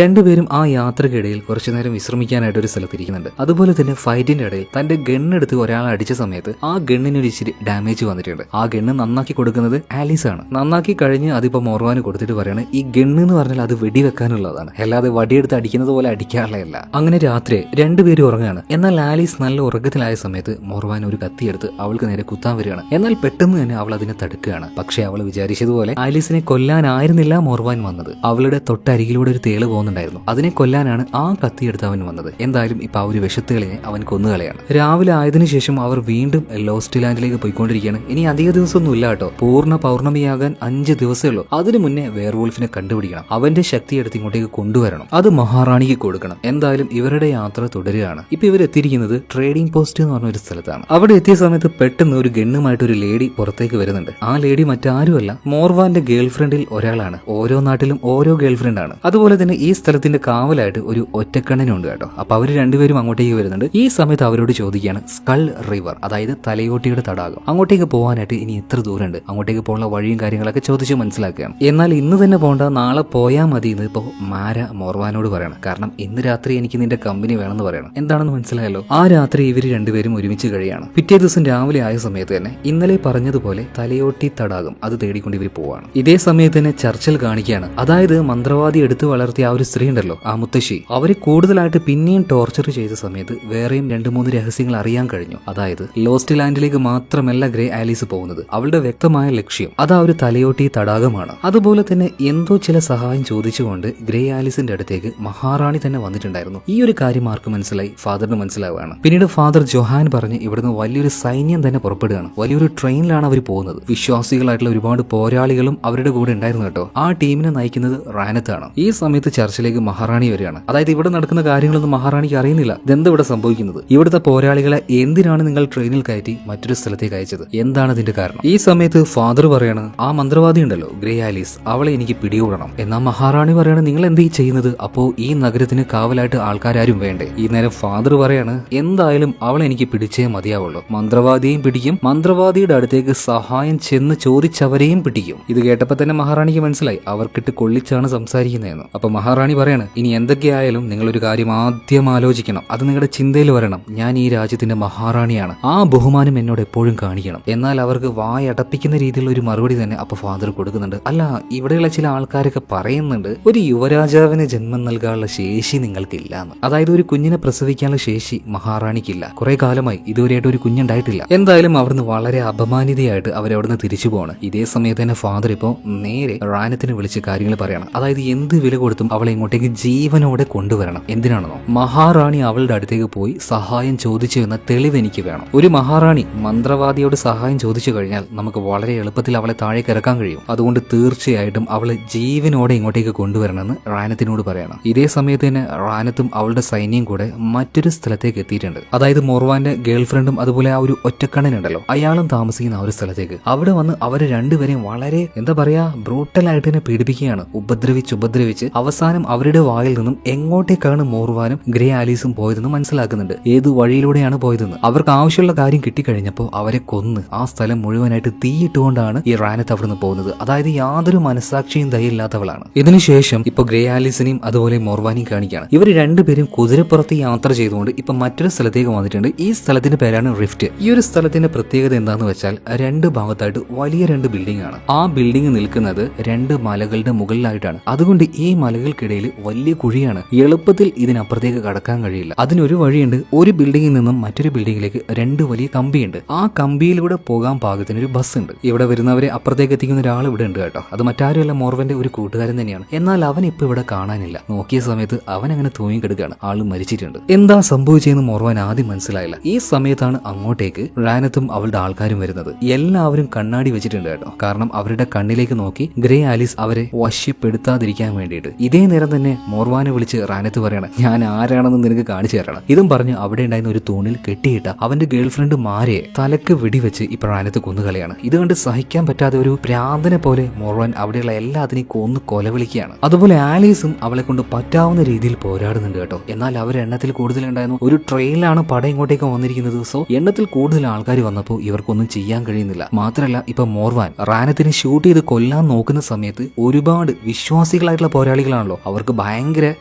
രണ്ടുപേരും ആ യാത്രക്കിടയിൽ കുറച്ചു നേരം വിശ്രമിക്കാനായിട്ട് ഒരു സ്ഥലത്തിരിക്കുന്നുണ്ട്. അതുപോലെ തന്നെ ഫൈറ്റിന്റെ ഇടയിൽ തന്റെ ഗണ്ണെടുത്ത് ഒരാളെ അടിച്ച സമയത്ത് ആ ഗണ്ണിനൊരു ഇച്ചിരി ഡാമേജ് വന്നിട്ടുണ്ട്. ആ ഗണ്ണ് നന്നാക്കി കൊടുക്കുന്നത് ആലീസ് ആണ്. നന്നാക്കി കഴിഞ്ഞ് അതിപ്പോ മൊർവാന് കൊടുത്തിട്ട് പറയാണ്, ഈ ഗണ്ണ് എന്ന് പറഞ്ഞാൽ അത് വെടിവെക്കാനുള്ളതാണ്, അല്ലാതെ വടിയെടുത്ത് അടിക്കുന്നത് പോലെ അടിക്കാനുള്ളതല്ല. അങ്ങനെ രാത്രി രണ്ടുപേരും ഉറങ്ങുകയാണ്. എന്നാൽ ആലീസ് നല്ല ഉറക്കത്തിലായ സമയത്ത് മൊർവാൻ ഒരു കത്തിയെടുത്ത് അവൾക്ക് നേരെ കുത്താൻ വരികയാണ്. എന്നാൽ പെട്ടെന്ന് തന്നെ അവൾ അതിനെ തടുക്കുകയാണ്. പക്ഷേ അവൾ വിചാരിച്ചതുപോലെ ആലീസിനെ കൊല്ലാനായിരുന്നില്ല മൊർവാൻ വന്നത്. അവളുടെ തൊട്ടരികിലൂടെ ഒരു തേള് പോകുന്നുണ്ടായിരുന്നു. അതിനെ കൊല്ലാനാണ് ആ കത്തിയെടുത്ത് അവൻ വന്നത്. എന്തായാലും ഇപ്പൊ ആ ഒരു വിഷത്തുകളിനെ അവൻ കൊന്നുകളയാണ്. രാവിലെ ആയതിനു ശേഷം അവർ വീണ്ടും ലോസ്റ്റ് ലാൻഡിലേക്ക് പോയിക്കൊണ്ടിരിക്കുകയാണ്. ഇനി അധിക ദിവസമൊന്നും ഇല്ല കേട്ടോ, പൂർണ്ണ പൗർണമിയാകാൻ 5 ദിവസമേ ഉള്ളൂ. അതിനു മുന്നേ വെയർവൂൾഫിനെ കണ്ടുപിടിക്കണം, അവന്റെ ശക്തി എടുത്ത് ഇങ്ങോട്ടേക്ക് കൊണ്ടുവരണം, അത് മഹാറാണിക്ക് കൊടുക്കണം. എന്തായാലും ഇവരുടെ യാത്ര തുടരുകയാണ്. ഇപ്പൊ ഇവർ എത്തിയിരിക്കുന്നത് ട്രേഡിംഗ് പോസ്റ്റ് എന്ന് പറഞ്ഞ ഒരു സ്ഥലത്താണ്. അവിടെ എത്തിയ സമയത്ത് പെട്ടെന്ന് ഒരു ഗണ്ണുമായിട്ട് ഒരു ലേഡി പുറത്തേക്ക് വരുന്നുണ്ട്. ആ ലേഡി മറ്റാരുമല്ല, മോർവാന്റെ ഗേൾഫ്രണ്ടിൽ ഒരാളാണ്. ഓരോ നാട്ടിലും ഓരോ ഗേൾഫ്രണ്ട് ആണ്. അതുപോലെ തന്നെ ഈ സ്ഥലത്തിന്റെ കാവലായിട്ട് ഒരു ഒറ്റക്കണ്ണനുണ്ട് കേട്ടോ. അപ്പൊ അവര് രണ്ടുപേരും അങ്ങോട്ടേക്ക് വരുന്നുണ്ട്. ഈ സമയത്ത് അവരോട് ചോദിക്കുകയാണ്, സ്കൾ റിവർ, അതായത് തലയോട്ടിയുടെ തടാകം, അങ്ങോട്ടേക്ക് പോകാനായിട്ട് ഇനി എത്ര ദൂരമുണ്ട്, അങ്ങോട്ടേക്ക് പോകുന്ന വഴിയും കാര്യങ്ങളൊക്കെ ചോദിച്ച് മനസ്സിലാക്കുകയാണ്. എന്നാൽ ഇന്ന് തന്നെ പോകണ്ട, നാളെ പോയാൽ മതി എന്ന് ഇപ്പോ മാര മോർവാനോട് പറയണം. കാരണം ഇന്ന് രാത്രി എനിക്ക് നിന്റെ കമ്പനി വേണമെന്ന് പറയണം. എന്താണെന്ന് മനസ്സിലായല്ലോ. ആ രാത്രി ഇവര് രണ്ടുപേരും ഒരുമിച്ച് കഴിയാണ്. പിറ്റേ ദിവസം രാവിലെ ആയ സമയത്ത് തന്നെ ഇന്നലെ പറഞ്ഞതുപോലെ തലയോട്ടി തടാകം അത് തേടിക്കൊണ്ട് ഇവർ പോവാണ്. ഇതേ സമയത്ത് തന്നെ ചർച്ചിൽ കാണിക്കുകയാണ്. അതായത് മന്ത്രവാദി എടുത്തു വളർത്തിയ ആ ഒരു സ്ത്രീ ഉണ്ടല്ലോ, ആ മുത്തശ്ശി, അവരെ കൂടുതലായിട്ട് പിന്നെയും ടോർച്ചർ ചെയ്ത സമയത്ത് വേറെയും 2-3 രഹസ്യങ്ങൾ അറിയാൻ കഴിഞ്ഞു. അതായത് ലോസ്റ്റ് ലാൻഡിലേക്ക് മാത്രമല്ല ഗ്രേ ആലീസ് പോകുന്നത്, അവളുടെ വ്യക്തമായ ലക്ഷ്യം അത് ആ ഒരു തലയോട്ടി തടാകമാണ്. അതുപോലെ തന്നെ എന്തോ ചില സഹായം ചോദിച്ചുകൊണ്ട് ഗ്രേ ആലീസിന്റെ അടുത്തേക്ക് മഹാറാണി തന്നെ വന്നിട്ടുണ്ടായിരുന്നു. ഈ ഒരു കാര്യം ആർക്ക് മനസ്സിലായി? ഫാദറിന് മനസ്സിലാവുകയാണ്. പിന്നീട് ഫാദർ ജോഹാൻ പറഞ്ഞ് ഇവിടുന്ന് വലിയൊരു സൈന്യം തന്നെ പുറപ്പെടുകയാണ്. വലിയൊരു ട്രെയിനിലാണ് അവർ പോകുന്നത്. വിശ്വാസികളായിട്ടുള്ള ഒരുപാട് പോരാളികളും അവരുടെ കൂടെ ഉണ്ടായിരുന്നു കേട്ടോ. ആ ടീമിനെ നയിക്കുന്നത് റാനത്താണ്. ഈ സമയത്ത് ചർച്ചിലേക്ക് മഹാറാണി വരികയാണ്. അതായത് ഇവിടെ നടക്കുന്ന കാര്യങ്ങളൊന്നും മഹാറാണിക്ക് അറിയുന്നില്ല. ഇതെന്താ ഇവിടെ സംഭവിക്കുന്നത്? ഇവിടുത്തെ പോരാളികളെ എന്തിനാണ് നിങ്ങൾ ട്രെയിനിൽ കയറ്റി മറ്റൊരു സ്ഥലത്തേക്ക് അയച്ചത്? എന്താണ് ഇതിന്റെ കാരണം? ഈ സമയത്ത് ഫാദർ പറയാണ്, ആ മന്ത്രവാദി ഉണ്ടല്ലോ ഗ്രേ ആലീസ്, അവളെ എനിക്ക് പിടികൂടണം. എന്നാൽ മഹാറാണി പറയാണ്, നിങ്ങൾ എന്തീ ചെയ്യുന്നത്? അപ്പോ ഈ നഗരത്തിന് കാവലായിട്ട് ആൾക്കാരും വേണ്ടേ? ഈ നേരം ഫാദർ പറയാണ്, എന്തായാലും അവളെ എനിക്ക് പിടിച്ചേ മതിയാവുള്ളൂ. മന്ത്രവാദിയെയും പിടിക്കും, മന്ത്രവാദിയുടെ അടുത്തേക്ക് സഹായം ചെന്ന് ചോദിച്ചവരെയും പിടിക്കും. ഇത് കേട്ടപ്പോ തന്നെ മഹാറാണിക്ക് മനസ്സിലായി അവർക്കിട്ട് കൊള്ളിച്ചാണ് സംസാരിക്കുന്നതെന്ന്. അപ്പൊ മഹാറാണി പറയാണ്, ഇനി എന്തൊക്കെയായാലും നിങ്ങളൊരു കാര്യം ആദ്യം ആലോചിക്കണം, അത് നിങ്ങളുടെ ചിന്തയിൽ വരണം. ഞാൻ ഈ രാജ്യത്തിന്റെ മഹാറാണിയാണ്, ആ ബഹുമാനം എന്നോട് എപ്പോഴും കാണിക്കണം. എന്നാൽ അവർക്ക് വായടപ്പിക്കുന്ന രീതിയിലുള്ള ഒരു മറുപടി തന്നെ അപ്പൊ ഫാദർ കൊടുക്കുന്നുണ്ട്. അല്ല, ഇവിടെയുള്ള ചില ആൾക്കാരൊക്കെ പറയുന്നുണ്ട്, ഒരു യുവരാജാവിന് ജന്മം നൽകാനുള്ള ശേഷി നിങ്ങൾക്കില്ലാന്ന്. അതായത് ഒരു കുഞ്ഞിനെ പ്രസവിക്കാനുള്ള ശേഷി മഹാറാണിക്കില്ല. കുറെ കാലമായി ഇതുവരെയായിട്ട് ഒരു കുഞ്ഞുണ്ടായിട്ടില്ല. എന്തായാലും അവിടുന്ന് വളരെ അപമാനിതയായിട്ട് അവരവിടുന്ന് തിരിച്ചു പോവാണ്. ഇതേ സമയത്ത് തന്നെ ഫാദർ ഇപ്പോ നേരെ റാനത്തിനെ വിളിച്ച് കാര്യങ്ങൾ പറയണം. അതായത് എന്ത് വില കൊടുത്തും അവളെ ഇങ്ങോട്ടേക്ക് ജീവനോടെ കൊണ്ടുവരണം. എന്തിനാണെന്നോ, മഹാറാണി അവളുടെ അടുത്തേക്ക് പോയി സഹായം ചോദിച്ചു എന്ന തെളിവ് എനിക്ക് വേണം. ഒരു മഹാറാണി മന്ത്രവാദിയോട് സഹായം ചോദിച്ചു കഴിഞ്ഞാൽ നമുക്ക് വളരെ എളുപ്പത്തിൽ അവളെ താഴേക്ക് ഇറക്കാൻ കഴിയും. അതുകൊണ്ട് തീർച്ചയായിട്ടും അവളെ ജീവനോടെ ഇങ്ങോട്ടേക്ക് കൊണ്ടുവരണമെന്ന് റാനത്തിനോട് പറയണം. ഇതേ സമയത്ത് തന്നെ റാനത്തും അവളുടെ സൈന്യം കൂടെ മറ്റൊരു സ്ഥലത്തേക്ക് എത്തിയിട്ടുണ്ട്. അതായത് മോർവാന്റെ ഗേൾഫ്രണ്ടും അതുപോലെ ആ ഒരു ഒറ്റക്കണ്ണനുണ്ടല്ലോ, അയാളും താമസിക്കുന്ന ആ ഒരു സ്ഥലത്തേക്ക്. അവിടെ വന്ന് അവരെ രണ്ടുപേരെയും വളരെ എന്താ പറയാ ബ്രൂട്ടലായിട്ട് തന്നെ പീഡിപ്പിക്കുകയാണ്. ഉപദ്രവിച്ച് അവസാനം അവരുടെ വായിൽ നിന്നും എങ്ങോട്ടേക്കാണ് മോർവാനും ഗ്രേ ആലീസും പോയതെന്ന് മനസ്സിലാക്കുന്നുണ്ട്. ഏത് വഴിയിലൂടെയാണ് പോയതെന്ന്. അവർക്ക് ആവശ്യമുള്ള കാര്യം കിട്ടിക്കഴിഞ്ഞപ്പോൾ അവരെ കൊന്ന് ആ സ്ഥലം മുഴുവനായിട്ട് തീയിട്ടുകൊണ്ടാണ് ഈ റാനത്ത് അവിടുന്ന് പോകുന്നത്. അതായത് യാതൊരു മനസാക്ഷിയും ദയയില്ലാത്തവളാണ്. ഇതിനുശേഷം ഇപ്പൊ ഗ്രേ ആലീസിനെയും അതുപോലെ മോർവാനെയും കാണിക്കുകയാണ്. ഇവർ രണ്ടുപേരും കുതിരപ്പുറത്ത് യാത്ര ചെയ്തുകൊണ്ട് ഇപ്പൊ മറ്റൊരു സ്ഥലത്തേക്ക് വന്നിട്ടുണ്ട്. ഈ സ്ഥലത്തിന്റെ പേരാണ് റിഫ്റ്റ്. ഈ ഒരു സ്ഥലത്തിന്റെ പ്രത്യേകത എന്താന്ന് വെച്ചാൽ 2 ഭാഗത്തായിട്ട് വലിയ 2 ബിൽഡിംഗ് ആണ്. ആ ബിൽഡിംഗ് നിൽക്കുന്നത് 2 മലകളുടെ മുകളിലായിട്ടാണ്. അതുകൊണ്ട് ഈ മലകൾക്കിടയിൽ വലിയ കുഴിയാണ്. എളുപ്പത്തിൽ ഇതിനപ്പുറത്തേക്ക് കടക്കാൻ കഴിയില്ല. അതിനൊരു വഴിയുണ്ട്. ഒരു ബിൽഡിംഗിൽ നിന്നും മറ്റൊരു ബിൽഡിംഗിലേക്ക് 2 വലിയ കമ്പിയുണ്ട്. ആ കമ്പിയിലൂടെ പോകാൻ പാകത്തിന് ഒരു ബസ് ഉണ്ട്. ഇവിടെ വരുന്നവരെ അപ്പുറത്തേക്ക് എത്തിക്കുന്ന ഒരാൾ ഇവിടെ ഉണ്ട് കേട്ടോ. അത് മറ്റാരുമല്ല, മോർവന്റെ ഒരു കൂട്ടുകാരൻ തന്നെയാണ്. എന്നാൽ അവൻ ഇപ്പൊ ഇവിടെ കാണാനില്ല. നോക്കിയ സമയത്ത് അവൻ അങ്ങനെ തൂങ്ങിക്കിടക്കുകയാണ്. ആള് മരിച്ചിട്ടുണ്ട്. എന്താ സംഭവിച്ചതെന്ന് മോർവാൻ ആദ്യം മനസ്സിലായില്ല. ഈ സമയത്താണ് അങ്ങോട്ടേക്ക് റാനത്തും അവളുടെ ആൾക്കാരും വരുന്നത്. എല്ലാവരും കണ്ണാടി വെച്ചിട്ടുണ്ട് കേട്ടോ. കാരണം അവരുടെ കണ്ണിലേക്ക് നോക്കി ഗ്രേ ആലീസ് ആലീസ് അവരെ വശപ്പെടുത്താതിരിക്കാൻ വേണ്ടിയിട്ട് ഇതേ നേരം തന്നെ മോർവാനെ വിളിച്ച് റാനത്ത് പറയാണ്, ഞാൻ ആരാണെന്ന് നിനക്ക് കാണിച്ചു തരണം. ഇതും പറഞ്ഞ് അവിടെ ഉണ്ടായിരുന്ന ഒരു തൂണിൽ കെട്ടിയിട്ട അവന്റെ ഗേൾഫ്രണ്ട് മാരയെ തലക്ക് വെടിവെച്ച് ഇപ്പൊ റാനത്ത് കൊന്നുകളയാണ്. ഇത് കണ്ട് സഹിക്കാൻ പറ്റാതെ ഒരു ഭ്രാന്തനെ പോലെ മോർവാൻ അവിടെയുള്ള എല്ലാത്തിനെയും കൊന്ന് കൊലവിളിക്കുകയാണ്. അതുപോലെ ആലീസും അവളെ കൊണ്ട് പറ്റാവുന്ന രീതിയിൽ പോരാടുന്നുണ്ട് കേട്ടോ. എന്നാൽ അവർ എണ്ണത്തിൽ കൂടുതലുണ്ടായിരുന്നു. ഒരു ട്രെയിനിലാണ് പടം ഇങ്ങോട്ടേക്ക് വന്നിരിക്കുന്നത്. സോ എണ്ണത്തിൽ കൂടുതൽ ആൾക്കാർ വന്നപ്പോൾ ഇവർക്കൊന്നും ചെയ്യാൻ കഴിയുന്നില്ല. മാത്രമല്ല ഇപ്പൊ മോർവാൻ റാനത്തിനെ ഷൂട്ട് ചെയ്ത് കൊല്ലാൻ നോക്കുന്ന സമയത്ത് ഒരുപാട് വിശ്വാസികളായിട്ടുള്ള പോരാളികളാണല്ലോ, അവർക്ക് ഭയങ്കര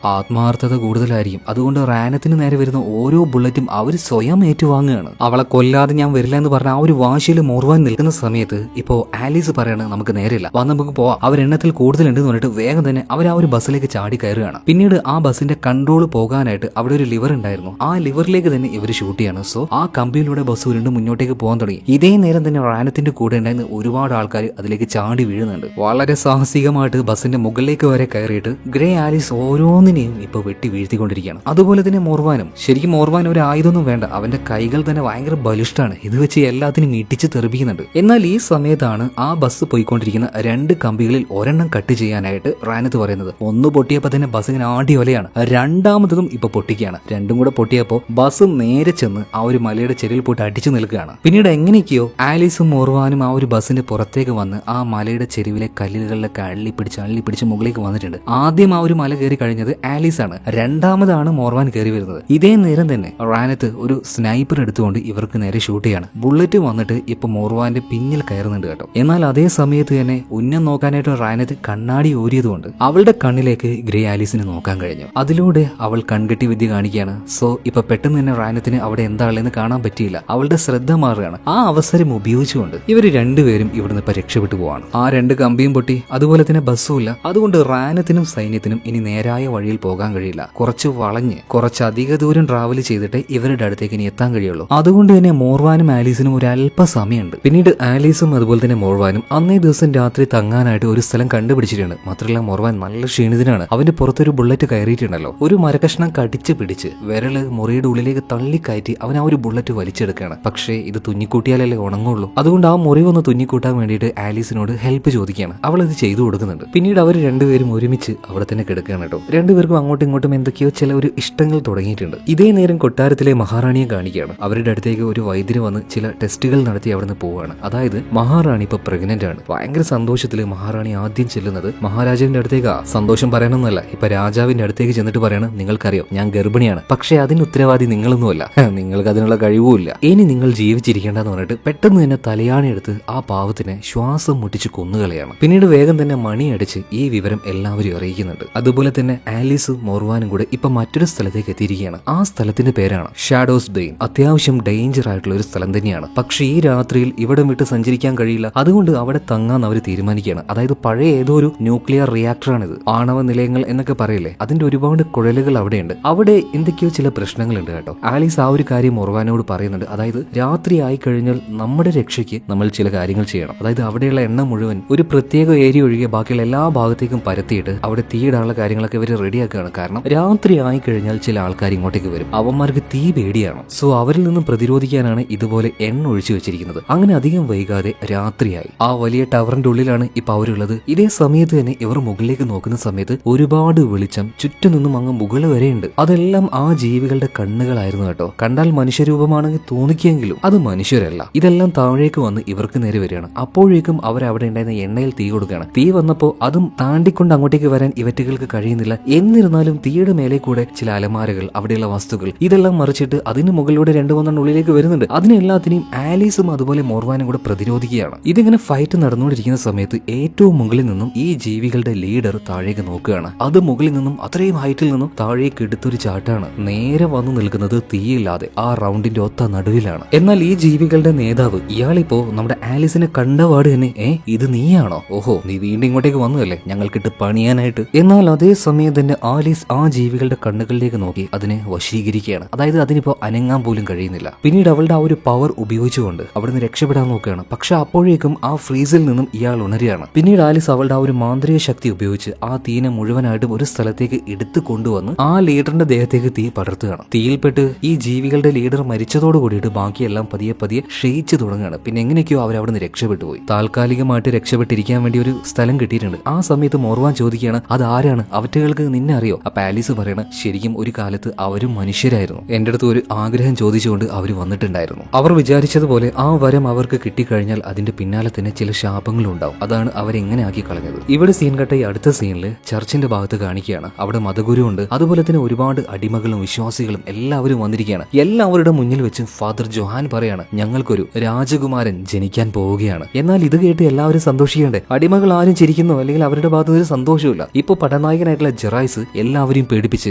ആത്മാർത്ഥത കൂടുതലായിരിക്കും. അതുകൊണ്ട് റാനത്തിന് നേരെ വരുന്ന ഓരോ ബുള്ളറ്റും അവർ സ്വയം ഏറ്റുവാങ്ങുകയാണ്. അവളെ കൊല്ലാതെ ഞാൻ വരില്ല എന്ന് പറഞ്ഞ ആ ഒരു വാശിയിൽ മോർവാൻ നിൽക്കുന്ന സമയത്ത് ഇപ്പോ ആലീസ് പറയാണ്, നമുക്ക് നേരില്ല, വന്ന് നമുക്ക് പോവാം, അവർ എണ്ണത്തിൽ കൂടുതലുണ്ടെന്ന് പറഞ്ഞിട്ട് വേഗം തന്നെ അവർ ആ ഒരു ബസ്സിലേക്ക് ചാടി കയറുകയാണ്. പിന്നീട് ആ ബസ്സിന്റെ കൺട്രോൾ പോകാനായിട്ട് അവിടെ ഒരു ലിവർ ഉണ്ടായിരുന്നു. ആ ലിവറിലേക്ക് തന്നെ ഇവർ ഷൂട്ട് ചെയ്യാണ്. സോ ആ കമ്പിയിലൂടെ ബസ് ഉരുണ്ട് മുന്നോട്ടേക്ക് പോകാൻ തുടങ്ങി. ഇതേ നേരം തന്നെ റാനത്തിന്റെ കൂടെ ഉണ്ടായിരുന്ന ഒരുപാട് ആൾക്കാർ അതിലേക്ക് ചാടി വീഴുന്നുണ്ട്. വളരെ സാഹസികമായിട്ട് ബസ്സിന്റെ മുകളിലേക്ക് വരെ കയറിയിട്ട് ഗ്രേ ആലീസ് ഓരോന്നിനെയും ഇപ്പൊ വെട്ടി വീഴ്ത്തിക്കൊണ്ടിരിക്കുകയാണ്. അതുപോലെ തന്നെ മോർവാനും. ശരിക്കും മോർവാൻ ഒരു ആയുധമൊന്നും വേണ്ട, അവന്റെ കൈകൾ തന്നെ ഭയങ്കര ബലിഷ്ഠാണ്. ഇത് വെച്ച് എല്ലാത്തിനും ഇടിച്ച് തെറിപ്പിക്കുന്നുണ്ട്. എന്നാൽ ഈ സമയത്താണ് ആ ബസ് പോയിക്കൊണ്ടിരിക്കുന്ന 2 കമ്പികളിൽ ഒരെണ്ണം കട്ട് ചെയ്യാനായിട്ട് റാനത്ത് പറയുന്നത്. ഒന്ന് പൊട്ടിയപ്പോ തന്നെ ബസ് ഇങ്ങനെ ആടി ഒലയാണ്. രണ്ടാമത്തതും ഇപ്പൊ പൊട്ടിക്കുകയാണ്. രണ്ടും കൂടെ പൊട്ടിയപ്പോ ബസ് നേരെ ചെന്ന് ആ ഒരു മലയുടെ ചെരിയിൽ പോയിട്ട് അടിച്ചു നിൽക്കുകയാണ്. പിന്നീട് എങ്ങനെയൊക്കെയോ ആലീസും മോർവാനും ആ ഒരു ബസിന്റെ പുറത്തേക്ക് വന്ന് ആ മലയുടെ ചെരുവിലെ കല്ലുകളിലൊക്കെ അള്ളിപ്പിടിച്ച് മുകളിലേക്ക് വന്നിട്ടുണ്ട്. ആദ്യം ആ ഒരു മല കയറി കഴിഞ്ഞത് ആലീസ് ആണ്. രണ്ടാമതാണ് മോർവാൻ കയറി വരുന്നത്. ഇതേ നേരം തന്നെ റാനത്ത് ഒരു സ്നൈപ്പർ എടുത്തുകൊണ്ട് ഇവർക്ക് നേരെ ഷൂട്ട് ചെയ്യാണ്. ബുള്ളറ്റ് വന്നിട്ട് ഇപ്പൊ മോർവാന്റെ പിന്നിൽ കയറുന്നുണ്ട് കേട്ടോ. എന്നാൽ അതേ സമയത്ത് തന്നെ ഉന്നം നോക്കാനായിട്ട് റാനത്ത് കണ്ണാടി ഓരിയതുകൊണ്ട് അവളുടെ കണ്ണിലേക്ക് ഗ്രേ ആലീസിന് നോക്കാൻ കഴിഞ്ഞു. അതിലൂടെ അവൾ കൺകെട്ടി വിദ്യ കാണിക്കുകയാണ്. സോ ഇപ്പൊ പെട്ടെന്ന് തന്നെ റാനത്തിന് അവിടെ എന്താണെന്ന് കാണാൻ പറ്റിയില്ല. അവളുടെ ശ്രദ്ധ മാറുകയാണ്. ആ അവസരം ഉപയോഗിച്ചുകൊണ്ട് ഇവർ രണ്ടുപേരും ഇവിടുന്ന് ഇപ്പൊ രക്ഷപ്പെട്ടു പോവാണ്. ആ 2 കമ്പിയും പൊട്ടി, അതുപോലെ തന്നെ ബസ്സും ഇല്ല. അതുകൊണ്ട് റാനത്തിനും സൈന്യത്തിനും ഇനി നേരായ വഴിയിൽ പോകാൻ കഴിയില്ല. കുറച്ച് വളഞ്ഞ് കുറച്ചധിക ദൂരം ട്രാവൽ ചെയ്തിട്ട് ഇവരുടെ അടുത്തേക്ക് ഇനി എത്താൻ കഴിയുള്ളൂ. അതുകൊണ്ട് തന്നെ മോർവാനും ആലീസിനും ഒരു അല്പ സമയമുണ്ട്. പിന്നീട് ആലീസും അതുപോലെ തന്നെ മോർവാനും അന്നേ ദിവസം രാത്രി തങ്ങാനായിട്ട് ഒരു സ്ഥലം കണ്ടുപിടിച്ചിട്ടുണ്ട്. മാത്രമല്ല മോർവാൻ നല്ല ക്ഷീണിതനാണ്. അവന്റെ പുറത്തൊരു ബുള്ളറ്റ് കയറിയിട്ടുണ്ടല്ലോ. ഒരു മരകഷ്ണം കടിച്ച് പിടിച്ച് വിരല് മുറിയുടെ ഉള്ളിലേക്ക് തള്ളിക്കയറ്റി അവൻ ആ ഒരു ബുള്ളറ്റ് വലിച്ചെടുക്കുകയാണ്. പക്ഷേ ഇത് തുന്നിക്കൂട്ടിയാലല്ലേ ഉണങ്ങുള്ളൂ. അതുകൊണ്ട് ആ മുറിവൊന്ന് തുന്നിക്കൂട്ടാൻ വേണ്ടിയിട്ട് ആലീസിനോട് ഹെൽപ്പ് ചോദിക്കുകയാണ്. അവൾ ഇത് ചെയ്തു കൊടുക്കുന്നുണ്ട്. പിന്നീട് അവർ രണ്ടുപേരും ഒരുമിച്ച് അവിടെ തന്നെ കിടക്കുകയാണ് കേട്ടോ. രണ്ടുപേർക്കും അങ്ങോട്ടും ഇങ്ങോട്ടും എന്തൊക്കെയോ ചില ഒരു ഇഷ്ടങ്ങൾ തുടങ്ങിയിട്ടുണ്ട്. ഇതേ നേരം കൊട്ടാരത്തിലെ മഹാറാണിയെ കാണിക്കുകയാണ്. അവരുടെ അടുത്തേക്ക് ഒരു വൈദ്യര് വന്ന് ചില ടെസ്റ്റുകൾ നടത്തി അവിടുന്ന് പോവുകയാണ്. അതായത് മഹാറാണി ഇപ്പൊ പ്രഗ്നന്റ് ആണ്. ഭയങ്കര സന്തോഷത്തില് മഹാറാണി ആദ്യം ചെല്ലുന്നത് മഹാരാജാവിന്റെ അടുത്തേക്കാ. സന്തോഷം പറയാനൊന്നുമല്ല, ഇപ്പൊ രാജാവിന്റെ അടുത്തേക്ക് ചെന്നിട്ട് പറയാണ്, നിങ്ങൾക്കറിയാം ഞാൻ ഗർഭിണിയാണ്, പക്ഷെ അതിന് ഉത്തരവാദി നിങ്ങളൊന്നുമല്ല, നിങ്ങൾക്ക് അതിനുള്ള കഴിവുമില്ല, ഇനി നിങ്ങൾ ജീവിച്ചിരിക്കേണ്ടെന്ന് പറഞ്ഞിട്ട് പെട്ടെന്ന് തന്നെ തലയാണി എടുത്ത് ആ പാവത്തിനെ ശ്വാസം മുട്ടിച്ച് കൊന്നുകളയാണ്. പിന്നീട് വേഗം തന്നെ മണിയടിച്ച് ഈ വിവരം എല്ലാവരും അറിയിക്കുന്നുണ്ട്. അതുപോലെ തന്നെ ആലീസും മോർവാനും കൂടെ ഇപ്പൊ മറ്റൊരു സ്ഥലത്തേക്ക് എത്തിയിരിക്കുകയാണ്. ആ സ്ഥലത്തിന്റെ പേരാണ് ഷാഡോസ് ബെയിൻ. അത്യാവശ്യം ഡേഞ്ചർ ആയിട്ടുള്ള ഒരു സ്ഥലം തന്നെയാണ്. പക്ഷേ ഈ രാത്രിയിൽ ഇവിടം വിട്ട് സഞ്ചരിക്കാൻ കഴിയില്ല. അതുകൊണ്ട് അവിടെ തങ്ങാൻ അവർ തീരുമാനിക്കുകയാണ്. അതായത് പഴയ ഏതോ ഒരു ന്യൂക്ലിയർ റിയാക്ടറാണിത്. ആണവ നിലയങ്ങൾ എന്നൊക്കെ പറയില്ലേ, അതിന്റെ ഒരുപാട് കുഴലുകൾ അവിടെയുണ്ട്. അവിടെ എന്തൊക്കെയോ ചില പ്രശ്നങ്ങളുണ്ട് കേട്ടോ. ആലീസ് ആ ഒരു കാര്യം മോർവാനോട് പറയുന്നുണ്ട്. അതായത് രാത്രി ആയി കഴിഞ്ഞാൽ നമ്മുടെ രക്ഷയ്ക്ക് നമ്മൾ ചില കാര്യങ്ങൾ ചെയ്യണം. അതായത് അവിടെയുള്ള എണ്ണ മുഴുവൻ ഒരു പ്രത്യേക ഏരിയ ഒഴികെ ബാക്കിയുള്ള എല്ലാ ഭാഗത്തേക്കും പരത്തിയിട്ട് അവിടെ തീയിടാനുള്ള കാര്യങ്ങളൊക്കെ ഇവർ റെഡിയാക്കുകയാണ്. കാരണം രാത്രി ആയി കഴിഞ്ഞാൽ ചില ആൾക്കാർ ഇങ്ങോട്ടേക്ക് വരും. അവന്മാർക്ക് തീ പേടിയാണ്. സോ അവരിൽ നിന്നും പ്രതിരോധിക്കാനാണ് ഇതുപോലെ എണ്ണ ഒഴിച്ചു വെച്ചിരിക്കുന്നത്. അങ്ങനെ അധികം വൈകാതെ രാത്രിയായി. ആ വലിയ ടവറിന്റെ ഉള്ളിലാണ് ഇപ്പൊ അവരുള്ളത്. ഇതേ സമയത്ത് തന്നെ ഇവർ മുകളിലേക്ക് നോക്കുന്ന സമയത്ത് ഒരുപാട് വെളിച്ചം ചുറ്റും നിന്നും അങ്ങ് മുകളിൽ വരെയുണ്ട്. അതെല്ലാം ആ ജീവികളുടെ കണ്ണുകളായിരുന്നു കേട്ടോ. കണ്ടാൽ മനുഷ്യരൂപമാണെങ്കിൽ തോന്നിക്കെങ്കിലും അത് മനുഷ്യരല്ല. ഇതെല്ലാം താഴേക്ക് വന്ന് ഇവർക്ക് നേരെ വരികയാണ്. അപ്പോഴേക്കും അവരവിടെ ഉണ്ടായിരുന്ന എണ്ണയിൽ തീ കൊടുക്കുകയാണ്. തീ വന്നപ്പോൾ അതും താണ്ടിക്കൊണ്ട് അങ്ങോട്ടേക്ക് വരാൻ ഇവറ്റുകൾക്ക് കഴിയുന്നില്ല. എന്നിരുന്നാലും തീയുടെ മേലെ കൂടെ ചില അലമാരകൾ, അവിടെയുള്ള വസ്തുക്കൾ ഇതെല്ലാം മറിച്ചിട്ട് അതിന് മുകളിലൂടെ 2-3 ഉള്ളിലേക്ക് വരുന്നുണ്ട്. അതിനെല്ലാത്തിനെയും ആലീസും അതുപോലെ മോർവാനും കൂടെ പ്രതിരോധിക്കുകയാണ്. ഇതിങ്ങനെ ഫൈറ്റ് നടന്നുകൊണ്ടിരിക്കുന്ന സമയത്ത് ഏറ്റവും മുകളിൽ നിന്നും ഈ ജീവികളുടെ ലീഡർ താഴേക്ക് നോക്കുകയാണ്. അത് മുകളിൽ നിന്നും അത്രയും ഹൈറ്റിൽ നിന്നും താഴേക്ക് എടുത്തൊരു ചാട്ടാണ്. നേരെ വന്നു നിൽക്കുന്നത് തീയില്ലാതെ ആ റൗണ്ടിന്റെ ഒത്ത നടുവിലാണ്. എന്നാൽ ഈ ജീവികളുടെ നേതാവ് ഇയാളിപ്പോ നമ്മുടെ ആലീസിനെ കണ്ടപാട് തന്നെ ഇത് നീയാണോ? ഓഹോ, നീ വീണ്ടും ഇങ്ങോട്ടേക്ക് വന്നതല്ലേ ഞങ്ങൾക്കിട്ട് പണിയാനായിട്ട്. എന്നാൽ അതേ സമയം തന്നെ ആലീസ് ആ ജീവികളുടെ കണ്ണുകളിലേക്ക് നോക്കി അതിനെ വശീകരിക്കുകയാണ്. അതായത് അതിനിപ്പോ അനങ്ങാൻ പോലും കഴിയുന്നില്ല. പിന്നീട് അവളുടെ ആ ഒരു പവർ ഉപയോഗിച്ചുകൊണ്ട് അവിടുന്ന് രക്ഷപ്പെടാൻ നോക്കുകയാണ്. പക്ഷെ അപ്പോഴേക്കും ആ ഫ്രീസിൽ നിന്നും ഇയാൾ ഉണരുകയാണ്. പിന്നീട് ആലീസ് അവളുടെ ആ ഒരു മാന്ത്രിക ശക്തി ഉപയോഗിച്ച് ആ തീനെ മുഴുവനായിട്ടും ഒരു സ്ഥലത്തേക്ക് എടുത്തു കൊണ്ടുവന്ന് ആ ലീഡറിന്റെ ദേഹത്തേക്ക് തീ പടർത്തുകയാണ്. തീയിൽപ്പെട്ട് ഈ ജീവികളുടെ ലീഡർ മരിച്ചതോട് കൂടിയിട്ട് ബാക്കിയെല്ലാം പതിയെ ക്ഷയിച്ചു തുടങ്ങുകയാണ്. പിന്നെ എങ്ങനെയൊക്കെയോ അവർ അവിടുന്ന് രക്ഷപ്പെട്ടു പോയി. താൽക്കാലികമായിട്ട് രക്ഷപ്പെട്ടിരിക്കാൻ വേണ്ടി ഒരു സ്ഥലം സ്ഥലം കിട്ടിയിട്ടുണ്ട്. ആ സമയത്ത് മോർവാൻ ചോദിക്കുകയാണ് അത് ആരാണ്, അവറ്റകൾക്ക് നിന്നെ അറിയോ? അപ്പൊ ആലീസ് പറയണ ശരിക്കും ഒരു കാലത്ത് അവരും മനുഷ്യരായിരുന്നു, എന്റെ അടുത്ത് ഒരു ആഗ്രഹം ചോദിച്ചുകൊണ്ട് അവർ വന്നിട്ടുണ്ടായിരുന്നു. അവർ വിചാരിച്ചതുപോലെ ആ വരം അവർക്ക് കിട്ടിക്കഴിഞ്ഞാൽ അതിന്റെ പിന്നാലെ തന്നെ ചില ശാപങ്ങളും ഉണ്ടാവും. അതാണ് അവരെങ്ങനെ ആക്കി കളഞ്ഞത്. ഇവിടെ സീൻ കട്ട ഈ അടുത്ത സീനിൽ ചർച്ചിന്റെ ഭാഗത്ത് കാണിക്കുകയാണ്. അവിടെ മതഗുരു ഉണ്ട്, അതുപോലെ തന്നെ ഒരുപാട് അടിമകളും വിശ്വാസികളും എല്ലാവരും വന്നിരിക്കുകയാണ്. എല്ലാവരുടെ മുന്നിൽ വെച്ച് ഫാദർ ജൊഹാൻ പറയാണ് ഞങ്ങൾക്കൊരു രാജകുമാരൻ ജനിക്കാൻ പോവുകയാണ്. എന്നാൽ ഇത് കേട്ട് എല്ലാവരും സന്തോഷിക്കേണ്ടേ? അടിമകൾ ആരും ചിരിക്കുന്നു അല്ലെങ്കിൽ അവരുടെ ഭാഗത്ത് ഒരു സന്തോഷമില്ല. ഇപ്പൊ പടനായകനായിട്ടുള്ള ജെറൈസ് എല്ലാവരെയും പേടിപ്പിച്ച്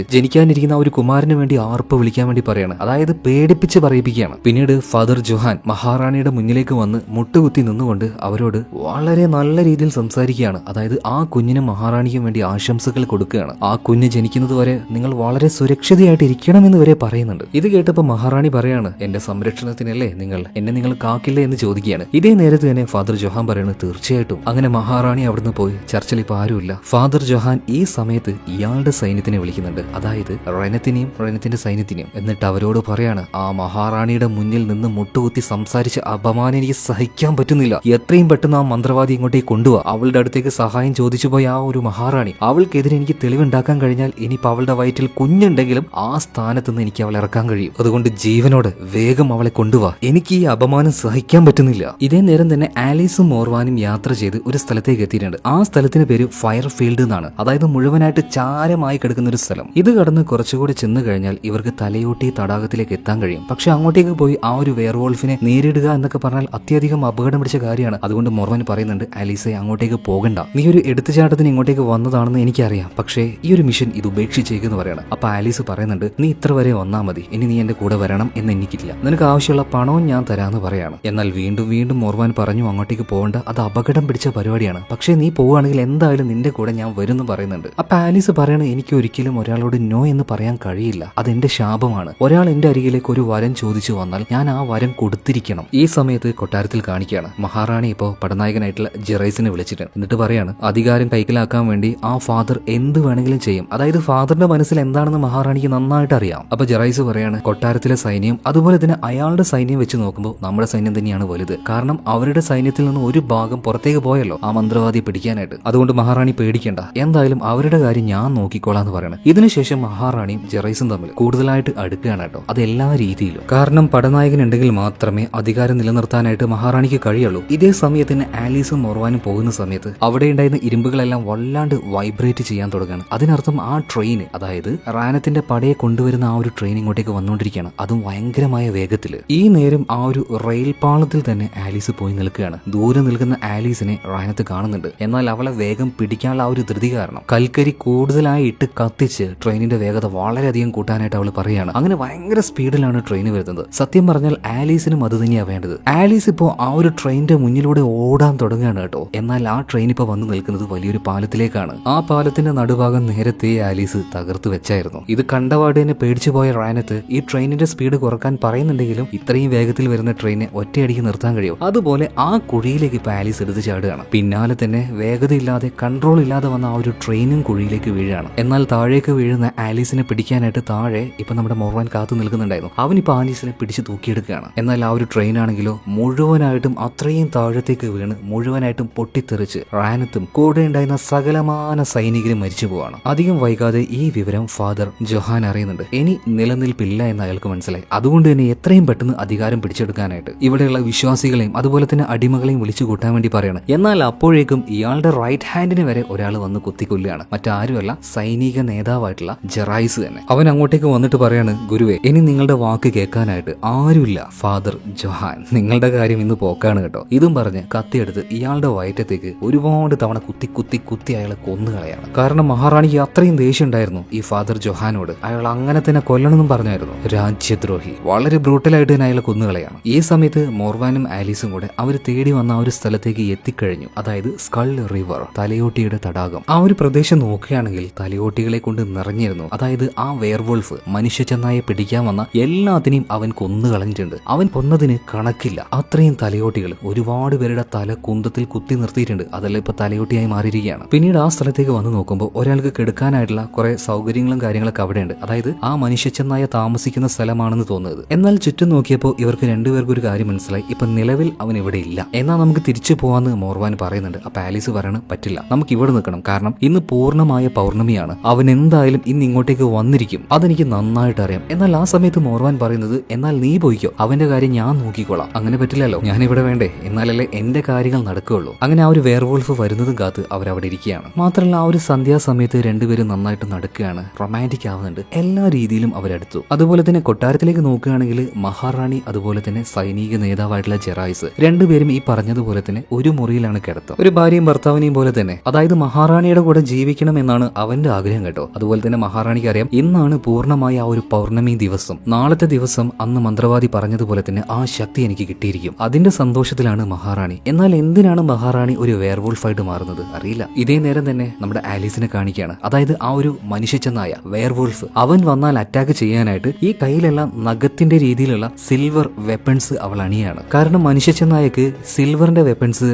ജനിക്കാനിരിക്കുന്ന ഒരു കുമാരന് വേണ്ടി ആർപ്പ് വിളിക്കാൻ വേണ്ടി പറയാണ്. അതായത് പേടിപ്പിച്ച് പറയിപ്പിക്കുകയാണ്. പിന്നീട് ഫാദർ ജൊഹാൻ മഹാറാണിയുടെ മുന്നിലേക്ക് വന്ന് മുട്ടുകുത്തി നിന്നുകൊണ്ട് അവരോട് വളരെ നല്ല രീതിയിൽ സംസാരിക്കുകയാണ്. അതായത് ആ കുഞ്ഞിനും മഹാറാണിക്കും വേണ്ടി ആശംസകൾ കൊടുക്കുകയാണ്. ആ കുഞ്ഞ് ജനിക്കുന്നത് വരെ നിങ്ങൾ വളരെ സുരക്ഷിതയായിട്ട് ഇരിക്കണമെന്ന് വരെ പറയുന്നുണ്ട്. ഇത് കേട്ടപ്പോൾ മഹാറാണി പറയാണ് എന്റെ സംരക്ഷണത്തിനല്ലേ നിങ്ങൾ കാക്കില്ലേ എന്ന് ചോദിക്കുകയാണ്. ഇതേ നേരത്ത് തന്നെ ഫാദർ ജൊഹാൻ പറയുന്നത് തീർച്ചയായിട്ടും. അങ്ങനെ മഹാറാണി അവിടുന്ന് പോയി. ചർച്ചിൽ ഇപ്പൊ ആരുമില്ല. ഫാദർ ജൊഹാൻ ഈ സമയത്ത് ഇയാളുടെ സൈന്യത്തിനെ വിളിക്കുന്നുണ്ട്, അതായത് റെനത്തിന്റെ സൈന്യത്തിനെയും. എന്നിട്ട് അവരോട് പറയാണ് ആ മഹാറാണിയുടെ മുന്നിൽ നിന്ന് മുട്ടുകുത്തി സംസാരിച്ച അപമാനം എനിക്ക് സഹിക്കാൻ പറ്റുന്നില്ല. എത്രയും പെട്ടെന്ന് ആ മന്ത്രവാദി ഇങ്ങോട്ടേക്ക് കൊണ്ടുപോവാ. അവളുടെ അടുത്തേക്ക് സഹായം ചോദിച്ചു പോയ ആ ഒരു മഹാറാണി, അവൾക്കെതിരെ എനിക്ക് തെളിവുണ്ടാക്കാൻ കഴിഞ്ഞാൽ ഇനിയിപ്പോൾ അവളുടെ വയറ്റിൽ കുഞ്ഞുണ്ടെങ്കിലും ആ സ്ഥാനത്ത് നിന്ന് എനിക്ക് അവളെ ഇറക്കാൻ കഴിയും. അതുകൊണ്ട് ജീവനോട് വേഗം അവളെ കൊണ്ടുപോവാ. എനിക്ക് ഈ അപമാനം സഹിക്കാൻ പറ്റുന്നില്ല. ഇതേ നേരം തന്നെ ആലീസും മോർവാനും യാത്ര ചെയ്ത് ഒരു സ്ഥലത്തേക്ക് എത്തിയിട്ടുണ്ട്. ആ സ്ഥലത്തിന് പേര് ഫയർ ഫീൽഡ് എന്നാണ്. അതായത് മുഴുവനായിട്ട് ചാരമായി കിടക്കുന്ന ഒരു സ്ഥലം. ഇത് കടന്ന് കുറച്ചുകൂടി ചെന്ന് കഴിഞ്ഞാൽ ഇവർക്ക് തലയോട്ടി തടാകത്തിലേക്ക് എത്താൻ കഴിയും. പക്ഷെ അങ്ങോട്ടേക്ക് പോയി ആ ഒരു വെയർവോൾഫിനെ നേരിടുക എന്നൊക്കെ പറഞ്ഞാൽ അത്യധികം അപകടം പിടിച്ച കാര്യമാണ്. അതുകൊണ്ട് മോർവാൻ പറയുന്നുണ്ട് ആലീസെ അങ്ങോട്ടേക്ക് പോകണ്ട, നീ ഒരു എടുത്തുചാട്ടത്തിന് ഇങ്ങോട്ടേക്ക് വന്നതാണെന്ന് എനിക്കറിയാം, പക്ഷേ ഈ ഒരു മിഷൻ ഇത് ഉപേക്ഷിച്ചേക്കെന്ന് പറയണം. അപ്പൊ ആലീസ് പറയുന്നുണ്ട് നീ ഇത്ര വരെ വന്നാൽ മതി, ഇനി നീ എന്റെ കൂടെ വരണം എന്ന് എനിക്കില്ല, നിനക്ക് ആവശ്യമുള്ള പണവും ഞാൻ തരാമെന്ന് പറയാണ്. എന്നാൽ വീണ്ടും വീണ്ടും മോർവാൻ പറഞ്ഞു അങ്ങോട്ടേക്ക് പോകണ്ട, അത് അപകടം പിടിച്ച പരിപാടിയാണ്, പക്ഷേ നീ പോവുകയാണെങ്കിൽ എന്തായാലും നിന്റെ കൂടെ ഞാൻ വരുമെന്ന് പറയുന്നുണ്ട്. അപ്പൊ ആലീസ് പറയണ എനിക്ക് ഒരിക്കലും ഒരാളോട് നോ എന്ന് പറയാൻ കഴിയില്ല, അതെന്റെ ശാപമാണ്. ഒരാൾ എന്റെ അരികിലേക്ക് ഒരു വരം ചോദിച്ചു വന്നാൽ ഞാൻ ആ വരം കൊടുത്തിരിക്കണം. ഈ സമയത്ത് കൊട്ടാരത്തിൽ കാണിക്കുകയാണ് മഹാറാണി ഇപ്പോ പടനായകനായിട്ടുള്ള ജെറൈസിനെ വിളിച്ചിട്ട് എന്നിട്ട് പറയാണ് അധികാരം കൈക്കലാക്കാൻ വേണ്ടി ആ ഫാദർ എന്ത് വേണമെങ്കിലും ചെയ്യും. അതായത് ഫാദറിന്റെ മനസ്സിൽ എന്താണെന്ന് മഹാറാണിക്ക് നന്നായിട്ട് അറിയാം. അപ്പൊ ജെറൈസ് പറയാണ് കൊട്ടാരത്തിലെ സൈന്യം അതുപോലെ തന്നെ അയാളുടെ സൈന്യം വെച്ച് നോക്കുമ്പോൾ നമ്മുടെ സൈന്യം തന്നെയാണ് വലുത്. കാരണം അവരുടെ സൈന്യത്തിൽ നിന്ന് ഒരു ഭാഗം പുറത്തേക്ക് പോയല്ലോ ആ മന്ത്രവാദിയെ പിടിക്കാനായിട്ട്. അതുകൊണ്ട് മഹാറാണി പേടിക്കേണ്ട, എന്തായാലും അവരുടെ കാര്യം ഞാൻ നോക്കിക്കോളാന്ന് പറയണം. ഇതിനുശേഷം മഹാറാണിയും ജെറൈസും തമ്മിൽ കൂടുതലായിട്ട് അടുക്കുകയാണ് കേട്ടോ. അത് എല്ലാ രീതിയിലും. കാരണം പടനായകൻ ഉണ്ടെങ്കിൽ മാത്രമേ അധികാരം നിലനിർത്താനായിട്ട് മഹാറാണിക്ക് കഴിയുള്ളൂ. ഇതേ സമയത്തിന് ആലീസും മോർവാനും പോകുന്ന സമയത്ത് അവിടെ ഉണ്ടായിരുന്ന ഇരുമ്പുകളെല്ലാം വല്ലാണ്ട് വൈബ്രേറ്റ് ചെയ്യാൻ തുടങ്ങുകയാണ്. അതിനർത്ഥം ആ ട്രെയിൻ, അതായത് റാനത്തിന്റെ പടയെ കൊണ്ടുവരുന്ന ആ ഒരു ട്രെയിൻ ഇങ്ങോട്ടേക്ക് വന്നുകൊണ്ടിരിക്കുകയാണ്, അതും ഭയങ്കരമായ വേഗത്തിൽ. ഈ നേരം ആ ഒരു റെയിൽ പാളത്തിൽ തന്നെ ആലീസ് പോയി നിൽക്കുകയാണ്. ദൂരെ നിൽക്കുന്ന ആലീസിനെ റാനത്ത് കാണുന്നുണ്ട്. എന്നാൽ അവളെ വേഗം പിടിക്കാനുള്ള ആ ഒരു ധൃതി കാരണം കൽക്കരി കൂടുതലായി ഇട്ട് കത്തിച്ച് ട്രെയിനിന്റെ വേഗത വളരെയധികം കൂട്ടാനായിട്ട് അവൾ പറയുകയാണ്. അങ്ങനെ ഭയങ്കര സ്പീഡിലാണ് ട്രെയിൻ വരുന്നത്. സത്യം പറഞ്ഞാൽ ആലീസിനും അത് തന്നെയാണ് വേണ്ടത്. ആലീസ് ഇപ്പോ ആ ഒരു ട്രെയിനിന്റെ മുന്നിലൂടെ ഓടാൻ തുടങ്ങുകയാണ് കേട്ടോ. എന്നാൽ ആ ട്രെയിൻ ഇപ്പൊ വന്ന് നിൽക്കുന്നത് വലിയൊരു പാലത്തിലേക്കാണ്. ആ പാലത്തിന്റെ നടുഭാഗം നേരത്തെ ആലീസ് തകർത്ത് വെച്ചായിരുന്നു. ഇത് കണ്ടപാട് തന്നെ പേടിച്ചു പോയ റാനത്ത് ഈ ട്രെയിനിന്റെ സ്പീഡ് കുറക്കാൻ പറയുന്നുണ്ടെങ്കിലും ഇത്രയും വേഗത്തിൽ വരുന്ന ട്രെയിനെ ഒറ്റയടിക്ക് നിർത്താൻ കഴിയും. അതുപോലെ ആ കുഴിയിലേക്ക് ഇപ്പൊ ആലീസ് എടുത്ത് ചാടുകയാണ്. പിന്നാലെ തന്നെ വേഗതയില്ലാതെ കൺട്രോൾ ഇല്ലാതെ വന്ന ആ ഒരു ട്രെയിനും കുഴിയിലേക്ക് വീഴാണ്. എന്നാൽ താഴേക്ക് വീഴുന്ന ആലീസിനെ പിടിക്കാനായിട്ട് താഴെ ഇപ്പൊ നമ്മുടെ മോർവാൻ കാത്തു നിൽക്കുന്നുണ്ടായിരുന്നു. അവനിപ്പോ ആലീസിനെ പിടിച്ച് തൂക്കിയെടുക്കുകയാണ്. എന്നാൽ ആ ഒരു ട്രെയിൻ ആണെങ്കിലോ മുഴുവനായിട്ടും അത്രയും താഴത്തേക്ക് വീണ് മുഴുവനായിട്ടും പൊട്ടിത്തെറിച്ച് റാനത്തും കൂടെ ഉണ്ടായിരുന്ന സകലമാന സൈനികരും മരിച്ചു പോവാണ്. അധികം വൈകാതെ ഈ വിവരം ഫാദർ ജൊഹാൻ അറിയുന്നുണ്ട്. ഇനി നിലനിൽപ്പില്ല എന്ന് അയാൾക്ക് മനസ്സിലായി. അതുകൊണ്ട് തന്നെ എത്രയും പെട്ടെന്ന് അധികാരം പിടിച്ചെടുക്കാനായിട്ട് ഇവിടെയുള്ള വിശ്വാസികളെയും അതുപോലെ തന്നെ അടിമകളെയും വിളിച്ചു കൂട്ടാൻ വേണ്ടി പറയണം. എന്നാൽ അപ്പോഴേക്കും ഇയാളുടെ റൈറ്റ് ഹാൻഡിന് വരെ ഒരാൾ വന്ന് കുത്തിക്കൊല്ലുകയാണ്. മറ്റാരുമല്ല, സൈനിക നേതാവായിട്ടുള്ള ജെറൈസ് തന്നെ. അവൻ അങ്ങോട്ടേക്ക് വന്നിട്ട് പറയാണ് ഗുരുവേ, ഇനി നിങ്ങളുടെ വാക്ക് കേൾക്കാനായിട്ട് ആരുമില്ല. ഫാദർ ജൊഹാൻ, നിങ്ങളുടെ കാര്യം ഇന്ന് പോക്കാണ് കേട്ടോ. ഇതും പറഞ്ഞ് കത്തിയെടുത്ത് ഇയാളുടെ വയറ്റത്തേക്ക് ഒരുപാട് തവണ കുത്തി കുത്തി കുത്തി അയാളെ കൊന്നുകളയാണ്. കാരണം മഹാറാണിക്ക് അത്രയും ദേഷ്യം ഉണ്ടായിരുന്നു ഈ ഫാദർ ജൊഹാനോട്. അയാൾ അങ്ങനെ തന്നെ കൊല്ലണമെന്നും പറഞ്ഞായിരുന്നു. രാജ്യദ്രോഹി. വളരെ ബ്രൂട്ടലായിട്ട് തന്നെ അയാളെ കൊന്നുകളയാണ്. ഈ സമയത്ത് മോർവാനും ആലീസും കൂടെ അവർ തേടി വന്ന ആ ഒരു സ്ഥലത്തേക്ക് എത്തിക്കഴിഞ്ഞു. അതായത് സ്കൾ റിവർ, തലയോട്ടിയുടെ തടാകം. ആ ഒരു പ്രദേശം നോക്കുകയാണെങ്കിൽ തലയോട്ടികളെ കൊണ്ട് നിറഞ്ഞിരുന്നു. അതായത് ആ വെയർവോൾഫ് മനുഷ്യ ചെന്നായെ പിടിക്കാൻ വന്ന എല്ലാത്തിനെയും അവൻ കൊന്നുകളഞ്ഞിട്ടുണ്ട്. അവൻ കൊന്നതിന് കണക്കില്ല. അത്രയും തലയോട്ടികൾ, ഒരുപാട് പേരുടെ തല കുന്തത്തിൽ കുത്തി നിർത്തിയിട്ടുണ്ട്. അതെല്ലാം ഇപ്പൊ തലയോട്ടിയായി മാറിയിരിക്കുകയാണ്. പിന്നീട് ആ സ്ഥലത്തേക്ക് വന്ന് നോക്കുമ്പോൾ ഒരാൾക്ക് കെടുക്കാനായിട്ടുള്ള കുറെ സൗകര്യങ്ങളും കാര്യങ്ങളൊക്കെ അവിടെയുണ്ട്. അതായത് ആ മനുഷ്യ ചെന്നായ താമസിക്കുന്ന സ്ഥലമാണെന്ന് തോന്നുന്നത്. എന്നാൽ ചുറ്റും നോക്കിയപ്പോൾ ഇവർക്ക് രണ്ടുപേർക്കും ഒരു കാര്യം മനസ്സിലായി, ഇപ്പൊ നിലവിൽ അവൻ ഇവിടെ ഇല്ല. എന്നാൽ നമുക്ക് തിരിച്ചു പോവാന്ന് മോർവാൻ പറയുന്നുണ്ട്. അപ്പൊ ആലീസ് പറയണ പറ്റില്ല, നമുക്ക് ഇവിടെ നിൽക്കണം, കാരണം ഇന്ന് പൂർണ്ണമായ പൗർണമിയാണ്, അവൻ എന്തായാലും ഇന്ന് ഇങ്ങോട്ടേക്ക് വന്നിരിക്കും, അതെനിക്ക് നന്നായിട്ട് അറിയാം. എന്നാൽ ആ സമയത്ത് മോർവാൻ പറയുന്നത് എന്നാൽ നീ പോയിക്കോ, അവന്റെ കാര്യം ഞാൻ നോക്കിക്കോളാം. അങ്ങനെ പറ്റില്ലല്ലോ, ഞാനിവിടെ വേണ്ടേ, എന്നാലല്ലേ എന്റെ കാര്യങ്ങൾ നടക്കുകയുള്ളൂ. അങ്ങനെ ആ ഒരു വെയർവോൾഫ് വരുന്നതും കാത്ത് അവരവിടെ ഇരിക്കുകയാണ്. മാത്രമല്ല ആ ഒരു സന്ധ്യാസമയത്ത് രണ്ടുപേരും നന്നായിട്ട് നടക്കുകയാണ്, റൊമാൻറ്റിക് ആവുന്നുണ്ട്, എല്ലാ രീതിയിലും അവരെടുത്തു. അതുപോലെ തന്നെ കൊട്ടാരത്തിലേക്ക് നോക്കുകയാണെങ്കിൽ മഹാറാണി അതുപോലെ തന്നെ സൈനിക നേതാവായിട്ടുള്ള ജെറായിസ് രണ്ടുപേരും ഈ പറഞ്ഞതുപോലെ തന്നെ ഒരു മുറിയിലാണ് കിടത്തം, ഒരു ഭാര്യയും ഭർത്താവിനെയും പോലെ തന്നെ. അതായത് മഹാറാണിയുടെ കൂടെ ജീവിക്കണം എന്നാണ് അവന്റെ ആഗ്രഹം കേട്ടോ. അതുപോലെ തന്നെ മഹാറാണിക്ക് അറിയാം ഇന്നാണ് പൂർണ്ണമായ ആ ഒരു പൗർണമി ദിവസം, നാളത്തെ ദിവസം അന്ന് മന്ത്രവാദി പറഞ്ഞതുപോലെ തന്നെ ആ ശക്തി എനിക്ക് കിട്ടിയിരിക്കും, അതിന്റെ സന്തോഷത്തിലാണ് മഹാറാണി. എന്നാൽ എന്തിനാണ് മഹാറാണി ഒരു വെയർവോൾഫായിട്ട് മാറുന്നത് അറിയില്ല. ഇതേ നേരം തന്നെ നമ്മുടെ ആലീസിനെ കാണിക്കുകയാണ്. അതായത് ആ ഒരു മനുഷ്യച്ചെന്നായ വെയർവോൾഫ് അവൻ വന്നാൽ അറ്റാക്ക് ചെയ്യാനായിട്ട് ഈ കയ്യിലെല്ലാം നഖത്തിന്റെ രീതിയിലുള്ള സിൽവർ വെപ്പൺസ് അവൾ അണിയാണ്. കാരണം മനുഷ്യച്ചെന്നായക്ക് സിൽവറിന്റെ വെപ്പൺസ്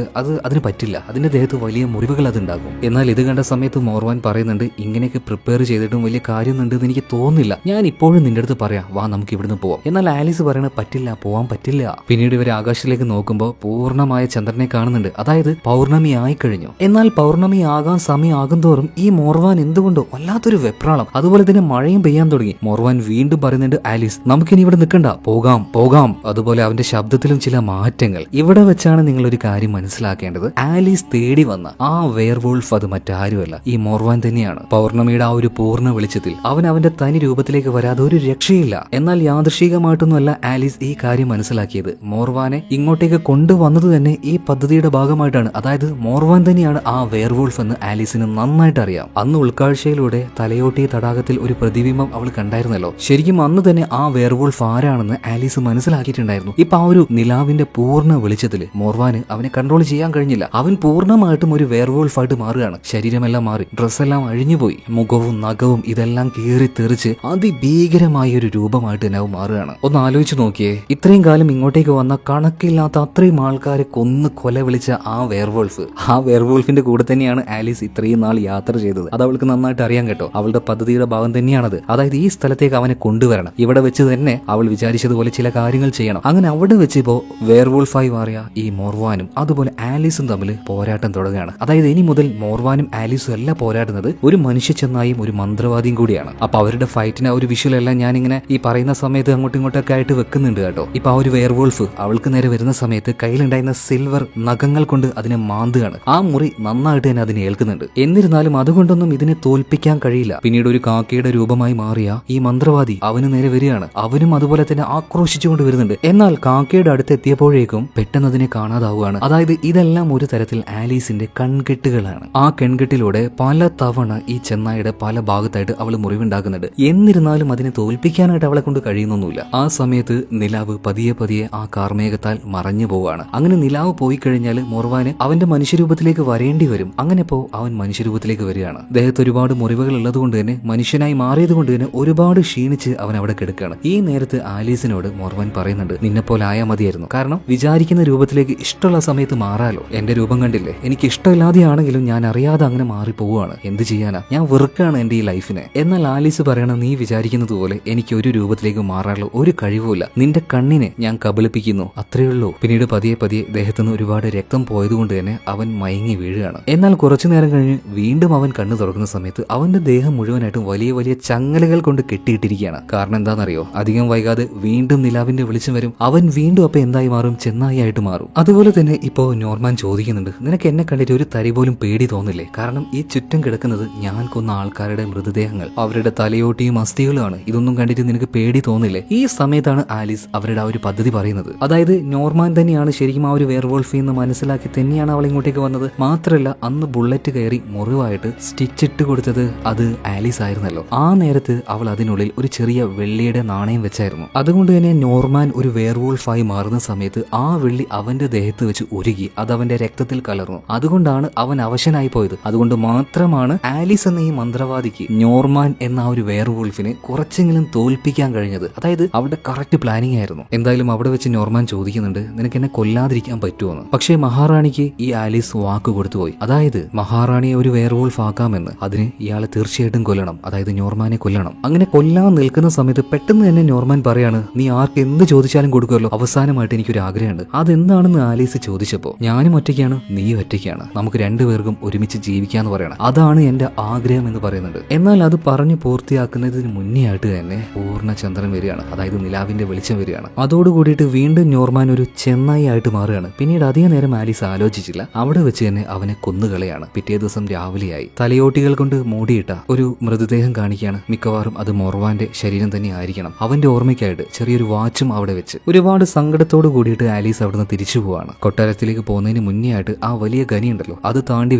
അതിന് പറ്റില്ല, അതിന്റെ ദേഹത്ത് വലിയ മുറിവുകൾ അതുണ്ടാകും. എന്നാൽ ഇത് കണ്ട സമയത്ത് മോർവാൻ പറയുന്നുണ്ട് ഇങ്ങനെയൊക്കെ പ്രിപ്പയർ ചെയ്തിട്ടും വലിയ കാര്യമൊന്നുണ്ടെന്ന് എനിക്ക് തോന്നുന്നില്ല, ഞാൻ ഇപ്പോഴും നിന്റെ അടുത്ത് പറയാം, വാ നമുക്ക് ഇവിടുന്ന് പോവാം. എന്നാൽ ആലീസ് പറയണ പറ്റില്ല, പോവാൻ പറ്റില്ല. പിന്നീട് ഇവർ ആകാശത്തിലേക്ക് നോക്കുമ്പോൾ പൂർണ്ണമായ ചന്ദ്രനെ കാണുന്നുണ്ട്, അതായത് പൗർണമി ആയി കഴിഞ്ഞു. എന്നാൽ പൗർണമി ആകാൻ സമയമാകും തോറും ഈ മോർവാൻ എന്തുകൊണ്ടോ വല്ലാത്തൊരു വെപ്രാളം, അതുപോലെ തന്നെ മഴയും പെയ്യാൻ തുടങ്ങി. മോർവാൻ വീണ്ടും പറയുന്നുണ്ട് ആലീസ് നമുക്കിനി ഇവിടെ നിൽക്കണ്ട, പോകാം പോകാം. അതുപോലെ അവന്റെ ശബ്ദത്തിലും ചില മാറ്റങ്ങൾ. ഇവിടെ വെച്ചാണ് നിങ്ങൾ ഒരു കാര്യം മനസ്സിലാക്കേണ്ടത്, ആലീസ് തേടി വന്ന ആ വെയർവോൾഫ് അത് മറ്റാരുമല്ല, ഈ മോർവാൻ തന്നെയാണ്. പൗർണമിയുടെ ആ ഒരു പൂർണ്ണ വെളിച്ചത്തിൽ അവൻ അവന്റെ തനി രൂപത്തിലേക്ക് വരാതെ ഒരു രക്ഷയില്ല. എന്നാൽ യാദൃശികമായിട്ടൊന്നുമല്ല ആലീസ് ഈ കാര്യം മനസ്സിലാക്കിയത്, മോർവാനെ ഇങ്ങോട്ടേക്ക് കൊണ്ടുവന്നത് തന്നെ ഈ പദ്ധതിയുടെ ഭാഗമായിട്ടാണ്. അതായത് മോർവാൻ തന്നെയാണ് ആ വെയർവോൾഫ് എന്ന് ആലീസിന് നന്നായിട്ട് അറിയാം. അന്ന് ഉൾക്കാഴ്ചയിലൂടെ തലയോട്ടി തടാകത്തിൽ ഒരു പ്രതിബിംബം അവൾ കണ്ടായിരുന്നല്ലോ, ശരിക്കും അന്ന് തന്നെ ആ വെയർവോൾഫ് ആരാണെന്ന് ആലീസ് മനസ്സിലാക്കിയിട്ടുണ്ടായിരുന്നു. ഇപ്പൊ ആ ഒരു നിലാവിന്റെ പൂർണ്ണ വെളിച്ചത്തിൽ മോർവാന് അവനെ കൺട്രോൾ ചെയ്യാൻ കഴിഞ്ഞില്ല, അവൻ പൂർണ്ണമായിട്ടും ഒരു വെയർവോൾഫായിട്ട് മാറുകയാണ്. ശരീരമെല്ലാം മാറി, ഡ്രസ്സെല്ലാം അഴിഞ്ഞുപോയി, മുഖവും നഖവും ഇതെല്ലാം കീറി തെറിച്ച് അതിഭീകരമായ ഒരു രൂപമായിട്ട് തന്നെ അവൻ മാറുകയാണ്. ഒന്ന് ആലോചിച്ച് നോക്കിയേ, ഇത്രയും കാലം ഇങ്ങോട്ടേക്ക് വന്ന കണക്കില്ലാത്ത അത്രയും ആൾക്കാരെ കൊന്ന് കൊല വിളിച്ച ആ വെയർവോൾഫിന്റെ കൂടെ തന്നെയാണ് ആലീസ് ഇത്രയും നാൾ യാത്ര ചെയ്തത്. അത് അവൾക്ക് നന്നായിട്ട് അറിയാൻ കേട്ടോ, അവളുടെ പദ്ധതിയുടെ ഭാഗം തന്നെയാണത്. അതായത് ഈ സ്ഥലത്തേക്ക് അവനെ കൊണ്ടുവരണം, ഇവിടെ വെച്ച് തന്നെ അവൾ വിചാരിച്ചതുപോലെ ചില കാര്യങ്ങൾ ചെയ്യണം. അങ്ങനെ അവിടെ വെച്ച് ഇപ്പോ വെയർവോൾഫായി മാറിയ ഈ മോർവാനും അതുപോലെ ആലീസും തമ്മിൽ പോരാട്ടം തുടങ്ങുകയാണ്. അതായത് ഇനി മുതൽ മോർവാനും ആലീസും അല്ല പോരാടുന്നത്, ഒരു മനുഷ്യ ചെന്നായും ഒരു മന്ത്രവാദിയും കൂടിയാണ്. അപ്പൊ അവരുടെ ഫൈറ്റിന് ആ ഒരു വിഷ്വലെല്ലാം ഞാനിങ്ങനെ ഈ പറയുന്ന സമയത്ത് അങ്ങോട്ടും ഇങ്ങോട്ടൊക്കെ ആയിട്ട് വെക്കുന്നുണ്ട് കേട്ടോ. ഇപ്പൊ ആ ഒരു വെയർവോൾഫ് അവൾക്ക് നേരെ വരുന്ന സമയത്ത് കയ്യിലുണ്ടായിരുന്ന സിൽവർ നഖങ്ങൾ കൊണ്ട് അതിനെ മാന്തുകയാണ്. ആ മുറി നന്നായിട്ട് തന്നെ അതിനെ ഏൽക്കുന്നുണ്ട്. എന്നിരുന്നാലും അതുകൊണ്ടൊന്നും ഇതിനെ തോൽപ്പിക്കാൻ കഴിയില്ല. പിന്നീട് ഒരു കാക്കയുടെ രൂപമായി മാറിയ ഈ മന്ത്രവാദി അവന് നേരെ വരികയാണ്. അവനും അതുപോലെ തന്നെ ആക്രോശിച്ചുകൊണ്ട് വരുന്നുണ്ട്. എന്നാൽ കാക്കയുടെ അടുത്ത് എത്തിയപ്പോഴേക്കും പെട്ടെന്ന് അതിനെ കാണാതാവുകയാണ്. അതായത് ഇതെല്ലാം ഒരു തരത്തിൽ ആലീസിന്റെ കൺകെട്ടുകളാണ്. ആ കൺകെട്ടിലൂടെ പല തവണ ഈ ചെന്നായുടെ പല ഭാഗത്തായിട്ട് അവൾ മുറിവുണ്ടാക്കുന്നുണ്ട്. എന്നിരുന്നാലും അതിനെ തോൽപ്പിക്കാനായിട്ട് അവളെ കൊണ്ട് കഴിയുന്നൊന്നുമില്ല. ആ സമയത്ത് നിലാവ് പതിയെ പതിയെ ആ കാർമേഘത്താൽ മറഞ്ഞു പോവാണ്. അങ്ങനെ നിലാവ് പോയി കഴിഞ്ഞാൽ മോർവാന് അവന്റെ മനുഷ്യരൂപത്തിലേക്ക് വരേണ്ടി വരും. അങ്ങനെ ഇപ്പോ അവൻ മനുഷ്യരൂപത്തിലേക്ക് വരികയാണ്. ദേഹത്ത് ഒരുപാട് മുറിവുകൾ ഉള്ളത് കൊണ്ട് തന്നെ, മനുഷ്യനായി മാറിയത് കൊണ്ട് തന്നെ ഒരുപാട് ക്ഷീണിച്ച് അവൻ അവിടെ കിടക്കുകയാണ്. ഈ നേരത്ത് ആലീസിനോട് മോർവാൻ പറയുന്നുണ്ട് നിന്നെപ്പോലെ ആയാൽ മതിയായിരുന്നു, കാരണം വിചാരിക്കുന്ന രൂപത്തിലേക്ക് ഇഷ്ടമുള്ള സമയത്ത് മാറാലോ. എന്റെ രൂപം കണ്ടില്ലേ, എനിക്ക് ഇഷ്ടമില്ലാതെയാണെങ്കിലും ഞാൻ അറിയാതെ അങ്ങനെ മാറിപ്പോവാണ്, എന്ത് ചെയ്യാനാ, ഞാൻ വെറുക്കാണ് എന്റെ ഈ ലൈഫിനെ. എന്നാൽ ആലീസ് പറയണം നീ വിചാരിക്കുന്നത് പോലെ എനിക്ക് ഒരു രൂപത്തിലേക്ക് മാറാനുള്ള ഒരു കഴിവുമില്ല, നിന്റെ കണ്ണിനെ ഞാൻ കബളിപ്പിക്കുന്നു, അത്രയുള്ളൂ. പിന്നീട് പതിയെ പതിയെ ദേഹത്തുനിന്ന് ഒരുപാട് രക്തം പോയതുകൊണ്ട് തന്നെ അവൻ മയങ്ങി വീഴുകയാണ്. എന്നാൽ കുറച്ചു നേരം കഴിഞ്ഞ് വീണ്ടും അവൻ കണ്ണു തുറക്കുന്ന സമയത്ത് അവന്റെ ദേഹം മുഴുവനായിട്ടും വലിയ വലിയ ചങ്ങലകൾ കൊണ്ട് കെട്ടിയിട്ടിരിക്കുകയാണ്. കാരണം എന്താണെന്നറിയോ, അധികം വൈകാതെ വീണ്ടും നിലാവിന്റെ വെളിച്ചം വരും, അവൻ വീണ്ടും അപ്പൊ എന്തായി മാറും, ചെന്നായി ആയിട്ട് മാറും. അതുപോലെ തന്നെ ഇപ്പോ നോർമാൻ ചോദിക്കുന്നുണ്ട് നിനക്ക് എന്നെ കണ്ടിട്ട് ഒരു തരി പോലും പേടി തോന്നില്ലേ, കാരണം ഈ ചുറ്റും കിടക്കുന്നത് ഞാൻ കൊന്ന ആൾക്കാരുടെ മൃതദേഹങ്ങൾ, അവരുടെ തലയോട്ടിയും അസ്ഥികളുമാണ്, ഇതൊന്നും കണ്ടിട്ട് നിനക്ക് പേടി തോന്നില്ലേ. ഈ സമയത്താണ് ആലീസ് അവരുടെ ആ ഒരു പദ്ധതി പറയുന്നത്. അതായത് നോർമാൻ തന്നെയാണ് ശരിക്കും ആ ഒരു വെയർവോൾഫ് എന്ന് മനസ്സിലാക്കി തന്നെയാണ് അവൾ ഇങ്ങോട്ടേക്ക് വന്നത്. മാത്രമല്ല അന്ന് ബുള്ളറ്റ് കയറി മുറിവായിട്ട് സ്റ്റിച്ച് ഇട്ട് കൊടുത്തത് അത് ആലീസ് ആയിരുന്നല്ലോ. ആ നേരത്ത് അവൾ അതിനുള്ളിൽ ഒരു ചെറിയ വെള്ളിയുടെ നാണയം വെച്ചായിരുന്നു. അതുകൊണ്ട് തന്നെ നോർമാൻ ഒരു വെയർവോൾഫായി മാറുന്ന സമയത്ത് ആ വെള്ളി അവന്റെ ദേഹത്ത് വെച്ച് ഉരുകി അത് അവന്റെ രക്തത്തിൽ കലർന്നു. അതുകൊണ്ടാണ് അവൻ അവശനായി പോയത്. അതുകൊണ്ട് മാത്രമാണ് ആലീസ് എന്ന ഈ മന്ത്രവാദിക്ക് നോർമാൻ എന്ന ആ ഒരു വെയർവോൾഫിനെ കുറച്ചെങ്കിലും തോൽപ്പിക്കാൻ കഴിഞ്ഞത്. അതായത് അവരുടെ കറക്റ്റ് പ്ലാനിങ് ആയിരുന്നു. എന്തായാലും അവിടെ വെച്ച് നോർമാൻ ചോദിക്കുന്നുണ്ട് നിനക്ക് എന്നെ കൊല്ലാതിരിക്കാൻ പറ്റുമോന്ന്. പക്ഷേ മഹാറാണിക്ക് ഈ ആലീസ് വാക്ക് കൊടുത്തുപോയി. അതായത് മഹാറാണിയെ ഒരു വെയർവോൾഫ് ആക്കാമെന്ന്, അതിന് ഇയാളെ തീർച്ചയായിട്ടും കൊല്ലണം, അതായത് നോർമാനെ കൊല്ലണം. അങ്ങനെ കൊല്ലാൻ നിൽക്കുന്ന സമയത്ത് പെട്ടെന്ന് തന്നെ നോർമാൻ പറയാണ് നീ ആർക്ക് എന്ത് ചോദിച്ചാലും കൊടുക്കുമല്ലോ, അവസാനമായിട്ട് എനിക്കൊരു ആഗ്രഹമുണ്ട്, അതെന്താണെന്ന് ആലീസ് ചോദിച്ചപ്പോ ഞാനും ഒറ്റയ്ക്കാണ്, നീ നീ ഒറ്റയ്ക്കാണ്, നമുക്ക് രണ്ടുപേർക്കും ഒരുമിച്ച് ജീവിക്കാന്ന് പറയണം, അതാണ് എന്റെ ആഗ്രഹം എന്ന് പറയുന്നുണ്ട്. എന്നാൽ അത് പറഞ്ഞു പൂർത്തിയാക്കുന്നതിന് മുന്നേ ആയിട്ട് തന്നെ പൂർണ്ണ ചന്ദ്രൻ വരികയാണ്, അതായത് നിലാവിന്റെ വെളിച്ചം വരികയാണ്. അതോടുകൂടിയിട്ട് വീണ്ടും നോർമാൻ ഒരു ചെന്നായി ആയിട്ട് മാറുകയാണ്. പിന്നീട് അധിക നേരം ആലീസ് ആലോചിച്ചില്ല, അവിടെ വെച്ച് തന്നെ അവനെ കൊന്നുകളയാണ്. പിറ്റേ ദിവസം രാവിലെയായി തലയോട്ടികൾ കൊണ്ട് മൂടിയിട്ട ഒരു മൃതദേഹം കാണിക്കുകയാണ്. മിക്കവാറും അത് മോർവാന്റെ ശരീരം തന്നെ ആയിരിക്കണം. അവന്റെ ഓർമ്മയ്ക്കായിട്ട് ചെറിയൊരു വാച്ചും അവിടെ വെച്ച് ഒരുപാട് സങ്കടത്തോട് കൂടിയിട്ട് ആലീസ് അവിടുന്ന് തിരിച്ചു പോവാണ്. കൊട്ടാരത്തിലേക്ക് പോകുന്നതിന് മുന്നേ ആയിട്ട് ആ വലിയ ഖനി ഉണ്ടല്ലോ അത് താണ്ടി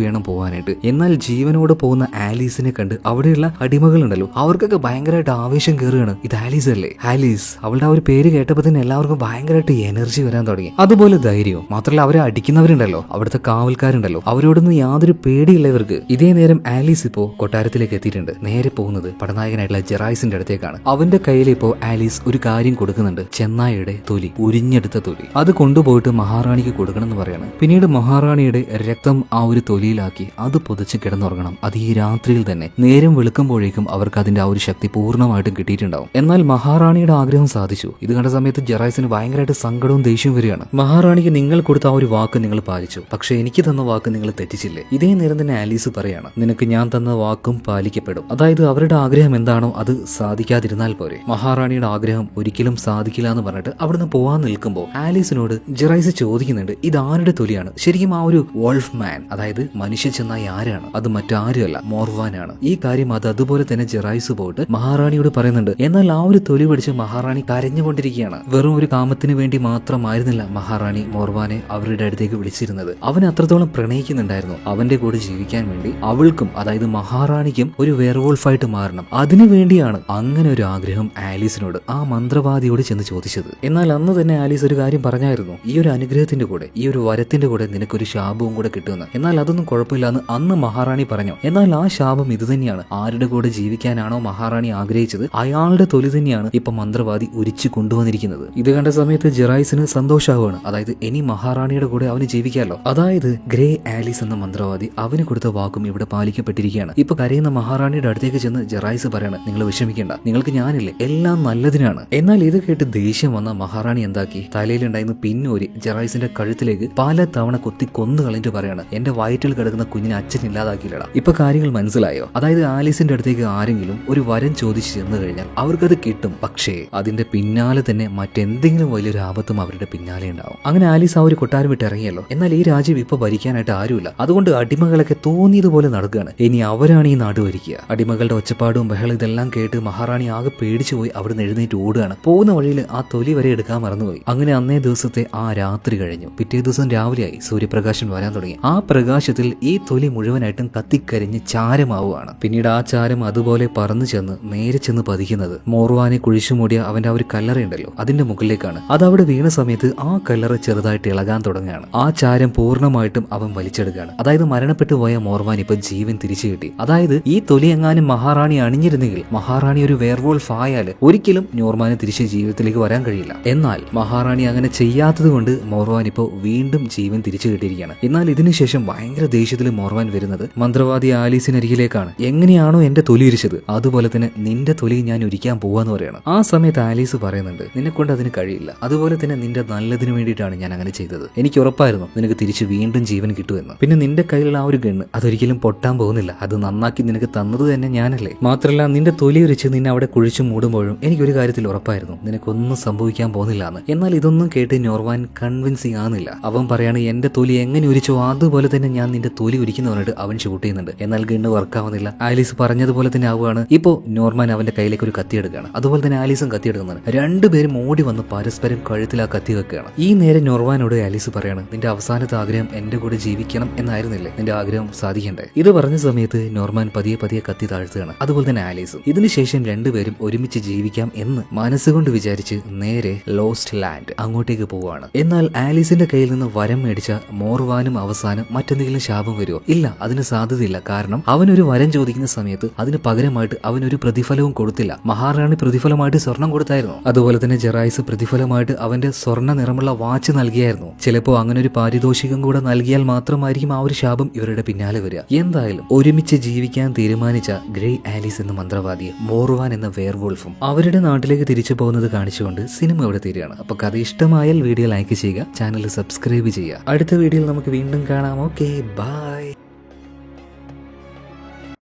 വേണം പോകാനായിട്ട്. എന്നാൽ ജീവനോട് പോകുന്ന ആലീസിനെ കണ്ട് അവിടെയുള്ള അടിമകളുണ്ടല്ലോ അവർക്കൊക്കെ ഭയങ്കരമായിട്ട് ആവേശം കയറുകയാണ്. ഇത് ആലീസ് അല്ലേ? ആലീസ്. അവളുടെ ആ ഒരു പേര് കേട്ടപ്പോൾ തന്നെ എല്ലാവർക്കും ഭയങ്കരമായിട്ട് എനർജി വരാൻ തുടങ്ങി. അതുപോലെ ധൈര്യവും. മാത്രമല്ല അവരെ അടിക്കുന്നവരുണ്ടല്ലോ, അവിടുത്തെ കാവൽക്കാരുണ്ടല്ലോ, അവരോടൊന്നും യാതൊരു പേടിയില്ല ഇവർക്ക്. ഇതേ നേരം ആലീസ് ഇപ്പോ കൊട്ടാരത്തിലേക്ക് എത്തിയിട്ടുണ്ട്. നേരെ പോകുന്നത് പടനായകനായിട്ടുള്ള ജെറായ്സിന്റെ അടുത്തേക്കാണ്. അവന്റെ കയ്യിൽ ഇപ്പോ ആലീസ് ഒരു കാര്യം കൊടുക്കുന്നുണ്ട്, ചെന്നായയുടെ തൊലി, ഉരിഞ്ഞെടുത്ത തൊലി. അത് കൊണ്ടുപോയിട്ട് മഹാറാണിക്ക് കൊടുക്കണം എന്ന് പറയാണ്. പിന്നീട് മഹാറാണിയുടെ രക്തം ആ ഒരു തൊലിയിലാക്കി അത് പൊതിച്ച് കിടന്നുറങ്ങണം. അത് ഈ രാത്രിയിൽ തന്നെ. നേരം വെളുക്കുമ്പോഴേക്കും അവർക്ക് അതിന്റെ ആ ഒരു ശക്തി പൂർണ്ണമായിട്ടും കിട്ടിയിട്ടുണ്ടാവും. എന്നാൽ മഹാറാണിയുടെ ആഗ്രഹം സാധിച്ചു. ഇത് കണ്ട സമയത്ത് ജെറായ്സിന് ഭയങ്കരമായിട്ട് സങ്കടവും ദേഷ്യവും വരികയാണ്. മഹാറാണിക്ക് നിങ്ങൾ കൊടുത്ത ആ ഒരു വാക്ക് നിങ്ങൾ പാലിച്ചു, പക്ഷെ എനിക്ക് തന്ന വാക്ക് നിങ്ങൾ തെറ്റിച്ചില്ലേ? ഇതേ നേരം തന്നെ ആലീസ് പറയാണ്, നിനക്ക് ഞാൻ തന്ന വാക്കും പാലിക്കപ്പെടും. അതായത് അവരുടെ ആഗ്രഹം എന്താണോ അത് സാധിക്കാതിരുന്നാൽ പോരെ. മഹാറാണിയുടെ ആഗ്രഹം ഒരിക്കലും സാധിക്കില്ല എന്ന് പറഞ്ഞിട്ട് അവിടുന്ന് പോവാൻ നിൽക്കുമ്പോൾ ആലീസിനോട് ജെറായ്സ് ചോദിക്കുന്നുണ്ട്, ഇത് ആരുടെ തൊലിയാണ്? ശരിക്കും ആ ഒരു വോൾഫ് മാൻ, അതായത് മനുഷ്യ ചെന്നായി ആരാണ്? അത് മറ്റാരുമല്ല, മോർവാനാണ്. ഈ കാര്യം അത് അതുപോലെ തന്നെ ജെറായ്സ് പോയിട്ട് മഹാറാണിയോട് പറയുന്നുണ്ട്. എന്നാൽ ആ ഒരു തൊലി പിടിച്ച് മഹാറാണി കരഞ്ഞുകൊണ്ടിരിക്കുകയാണ്. വെറും ഒരു കാമത്തിന് വേണ്ടി മാത്രമായിരുന്നില്ല മഹാറാണി മോർവാനെ അവരുടെ അടുത്തേക്ക് വിളിച്ചിരുന്നത്. അവൻ അത്രത്തോളം പ്രണയിക്കുന്നുണ്ടായിരുന്നു. അവന്റെ കൂടെ ജീവിക്കാൻ വേണ്ടി അവൾക്കും, അതായത് മഹാറാണിക്കും ഒരു വെയർവോൾഫായിട്ട് മാറണം. അതിനുവേണ്ടിയാണ് അങ്ങനെ ഒരു ആഗ്രഹം ആലീസിനോട്, ആ മന്ത്രവാദിയോട് ചെന്ന് ചോദിച്ചത്. എന്നാൽ അന്ന് തന്നെ ആലീസ് ഒരു കാര്യം പറഞ്ഞായിരുന്നു, ഈ ഒരു അനുഗ്രഹത്തിന്റെ കൂടെ, ഈ ഒരു വരത്തിന്റെ കൂടെ നിനക്കൊരു ശാപവും കൂടെ കിട്ടുമെന്ന്. എന്നാൽ അതൊന്നും കുഴപ്പമില്ലാന്ന് അന്ന് മഹാറാണി പറഞ്ഞു. എന്നാൽ ആ ശാപം ഇത് തന്നെയാണ്. ആരുടെ കൂടെ ജീവിക്കാനാണോ മഹാറാണി ആഗ്രഹിച്ചത് അയാളുടെ തൊലി തന്നെയാണ് ഇപ്പൊ മന്ത്രവാദി ഉരിച്ചു കൊണ്ടുവന്നിരിക്കുന്നത്. ഇത് കണ്ട സമയത്ത് ജെറായ്സിന് സന്തോഷാവുകയാണ്. അതായത് ഇനി മഹാറാണിയുടെ കൂടെ അവന് ജീവിക്കാമല്ലോ. അതായത് ഗ്രേ ആലീസ് എന്ന മന്ത്രവാദി അവന് കൊടുത്ത വാക്കും ഇവിടെ പാലിക്കപ്പെട്ടിരിക്കുകയാണ്. ഇപ്പൊ കരയുന്ന മഹാറാണിയുടെ അടുത്തേക്ക് ചെന്ന് ജെറായ്സ് പറയാണ്, നിങ്ങൾ വിഷമിക്കേണ്ട, നിങ്ങൾക്ക് ഞാനില്ലേ, എല്ലാം നല്ലതിനാണ്. എന്നാൽ ഇത് കേട്ട് ദേഷ്യം വന്ന മഹാറാണി എന്താക്കി, തലയിലുണ്ടായിരുന്ന പിന്നൂരി ജെറായ്സിന്റെ കഴുത്തിലേക്ക് പല തവണ കുത്തി കൊന്നു കളഞ്ഞിട്ട് പറയാണ്, എന്റെ വയറ്റിൽ കിടക്കുന്ന കുഞ്ഞിനെ അച്ഛൻ ഇല്ലാതാക്കിയില്ലടാ. ഇപ്പൊ കാര്യങ്ങൾ മനസ്സിലായോ? അതായത് ആലീസിന്റെ അടുത്തേക്ക് ആരെങ്കിലും ഒരു വരം ചോദിച്ചു ചെന്ന് കഴിഞ്ഞാൽ അവർക്കത് കിട്ടും, പക്ഷേ അതിന്റെ പിന്നാലെ തന്നെ മറ്റെന്തെങ്കിലും വലിയൊരു ആപത്തും അവരുടെ പിന്നാലെ ഉണ്ടാവും. അങ്ങനെ ആലീസ് ആ ഒരു കൊട്ടാരം വിട്ട് ഇറങ്ങിയല്ലോ. എന്നാൽ ഈ രാജ്യം ഇപ്പൊ ഭരിക്കാനായിട്ട് ആരുമില്ല. അതുകൊണ്ട് അടിമകളൊക്കെ തോന്നിയതുപോലെ നടക്കുകയാണ്. ഇനി അവരാണ് ഈ നാട് ഭരിക്കുക. അടിമകളുടെ ഒച്ചപ്പാടും ബഹളം ഇതെല്ലാം കേട്ട് മഹാറാണി ആകെ പേടിച്ചു പോയി അവിടുന്ന് എഴുന്നേറ്റ് ഓടുകയാണ്. പോകുന്ന വഴിയിൽ ആ തൊലി വരെ എടുക്കാൻ മറന്നുപോയി. അങ്ങനെ അന്നേ ദിവസത്തെ ആ രാത്രി കഴിഞ്ഞു. പിറ്റേ ദിവസം രാവിലെയായി സൂര്യപ്രകാശം വരാൻ തുടങ്ങി. ആ പ്രകാശത്തിൽ ഈ തൊലി മുഴുവനായിട്ടും കത്തിക്കരിഞ്ഞ് ചാരമാവുകയാണ്. പിന്നീട് ആ ചാരം അതുപോലെ പറന്നു ചെന്ന് നേരെ ചെന്ന് പതിക്കുന്നത് മോർവാനെ കുഴിച്ചു മൂടിയ അവന്റെ ആ ഒരു കല്ലറയുണ്ടല്ലോ അതിന്റെ മുകളിലേക്കാണ്. അത് അവിടെ വീണ സമയത്ത് ആ കല്ലറ ചെറുതായിട്ട് ഇളകാൻ തുടങ്ങുകയാണ്. ആ ചാരം പൂർണ്ണമായിട്ടും അവൻ വലിച്ചെടുക്കുകയാണ്. അതായത് മരണപ്പെട്ടു പോയ മോർവാൻ ഇപ്പൊ ജീവൻ തിരിച്ചു കിട്ടി. അതായത് ഈ തൊലി എങ്ങാനും മഹാറാണി അണിഞ്ഞിരുന്നെങ്കിൽ, മഹാറാണി ഒരു വെയർവോൾഫ് ആയാൽ ഒരിക്കലും നോർമാന് തിരിച്ച് ജീവിതത്തിലേക്ക് വരാൻ കഴിയില്ല. എന്നാൽ മഹാറാണി അങ്ങനെ ചെയ്യാത്തത് കൊണ്ട് മോർവാൻ ഇപ്പോ വീണ്ടും ജീവൻ തിരിച്ചു കിട്ടിയിരിക്കുകയാണ്. എന്നാൽ ഇതിനുശേഷം ഭയങ്കര ദേഷ്യത്തിൽ മോർവാൻ വരുന്നത് മന്ത്രവാദി ആലീസിനരികിലേക്കാണ്. എങ്ങനെയാണോ എന്റെ തൊലി ഉരിച്ചത് അതുപോലെ തന്നെ നിന്റെ തൊലി ഞാൻ ഉരിക്കാൻ പോവാന്ന് പറയണം. ആ സമയത്ത് ആലീസ് പറയുന്നുണ്ട്, നിന്നെ കൊണ്ട് അതിന് കഴിയില്ല, അതുപോലെ തന്നെ നിന്റെ നല്ലതിന് വേണ്ടിയിട്ടാണ് ഞാൻ അങ്ങനെ ചെയ്തത്. എനിക്ക് ഉറപ്പായിരുന്നു നിനക്ക് തിരിച്ച് വീണ്ടും ജീവൻ കിട്ടുമെന്ന്. പിന്നെ നിന്റെ കയ്യിലുള്ള ആ ഒരു ഗണ്ണ് അതൊരിക്കലും പൊട്ടാൻ പോകുന്നില്ല, അത് നന്നാക്കി നിനക്ക് തന്നത് തന്നെ ഞാനല്ലേ. മാത്രമല്ല നിന്റെ തൊലി ഉരിച്ച് നിന്നെ അവിടെ കുഴിച്ചു മൂടുമ്പോഴും എനിക്കൊരു കാര്യത്തിൽ ഉറപ്പായിരുന്നു നിനക്കൊന്നും സംഭവിക്കാൻ പോകുന്നില്ല എന്ന്. എന്നാൽ ഇതൊന്നും കേട്ട് നോർവാൻ കൺവിൻസിങ് ആകുന്നില്ല. അവൻ പറയാണ്, എന്റെ തൊലി എങ്ങനെ ഉരിച്ചോ അതുപോലെ തന്നെ ഞാൻ നിന്റെ തൊലി ഉരിക്കുന്ന പറഞ്ഞിട്ട് അവൻ ഷൂട്ട് ചെയ്യുന്നുണ്ട്. എന്നാൽ ഗണ്ണ് വർക്കാവുന്നില്ല. ആലീസ് പറഞ്ഞതുപോലെ തന്നെ ആവുകയാണ്. ഇപ്പോ നോർമാൻ അവന്റെ കയ്യിലേക്ക് ഒരു കത്തി എടുക്കുകയാണ്. അതുപോലെ തന്നെ ആലീസും കത്തി എടുക്കുന്നതാണ്. രണ്ടുപേരും ഓടി വന്ന് പരസ്പരം കഴുത്തിൽ ആ കത്തി വെക്കുകയാണ്. ഈ നേരെ നോർവാനോട് ആലീസ് പറയാണ്, നിന്റെ അവസാനത്തെ ആഗ്രഹം എന്റെ കൂടെ ജീവിക്കണം എന്നായിരുന്നില്ലേ, നിന്റെ ആഗ്രഹം സാധിക്കണ്ടേ? ഇത് പറഞ്ഞ സമയത്ത് നോർമാൻ പതിയെ പതിയെ കത്തി താഴ്ത്തുകയാണ്. അതുപോലെ തന്നെ ആലീസും. ഇതിനുശേഷം രണ്ടുപേരും ഒരുമിച്ച് ജീവിക്കാം എന്ന് മനസ്സുകൊണ്ട് വിചാരിച്ച് നേരെ ലോസ്റ്റ് ലാൻഡ് അങ്ങോട്ടേക്ക് പോവുകയാണ്. എന്നാൽ ആലീസിന്റെ കയ്യിൽ നിന്ന് വരം മേടിച്ച മോർവാനും അവസാനം മറ്റെന്തെങ്കിലും ശാപം വരുമോ? ഇല്ല, അതിന് സാധ്യതയില്ല. കാരണം അവനൊരു വരം ചോദിക്കുന്ന സമയത്ത് അതിന് പകരമായിട്ട് അവനൊരു പ്രതിഫലവും കൊടുത്തില്ല. മഹാറാണി പ്രതിഫലമായിട്ട് സ്വർണം കൊടുത്തായിരുന്നു. അതുപോലെ തന്നെ ജെറായ്സ് പ്രതിഫലമായിട്ട് അവന്റെ സ്വർണ്ണ നിറമുള്ള വാച്ച് നൽകിയായിരുന്നു. ചിലപ്പോൾ അങ്ങനെ ഒരു പാരിതോഷികം കൂടെ നൽകിയാൽ മാത്രമായിരിക്കും ആ ഒരു ശാപം ഇവരുടെ പിന്നാലെ വരിക. എന്തായാലും ഒരുമിച്ച് ജീവിക്കാൻ തീരുമാനിച്ച ഗ്രേ ആലീസ് എന്ന മന്ത്രവാദിയെ മോർവാൻ എന്ന വെയർവോൾഫും അവരുടെ നാട്ടിലേക്ക് തിരിച്ചു പോകുന്നത് കാണിച്ചുകൊണ്ട് സിനിമ ഇവിടെ തീരുകയാണ്. അപ്പൊ കഥ ഇഷ്ടമായാൽ വീഡിയോ ലൈക്ക് ചെയ്യുക, ചാനൽ സബ്സ്ക്രൈബ് ചെയ്യുക. അടുത്ത വീഡിയോയിൽ നമുക്ക് വീണ്ടും കാണാം. Okay, by.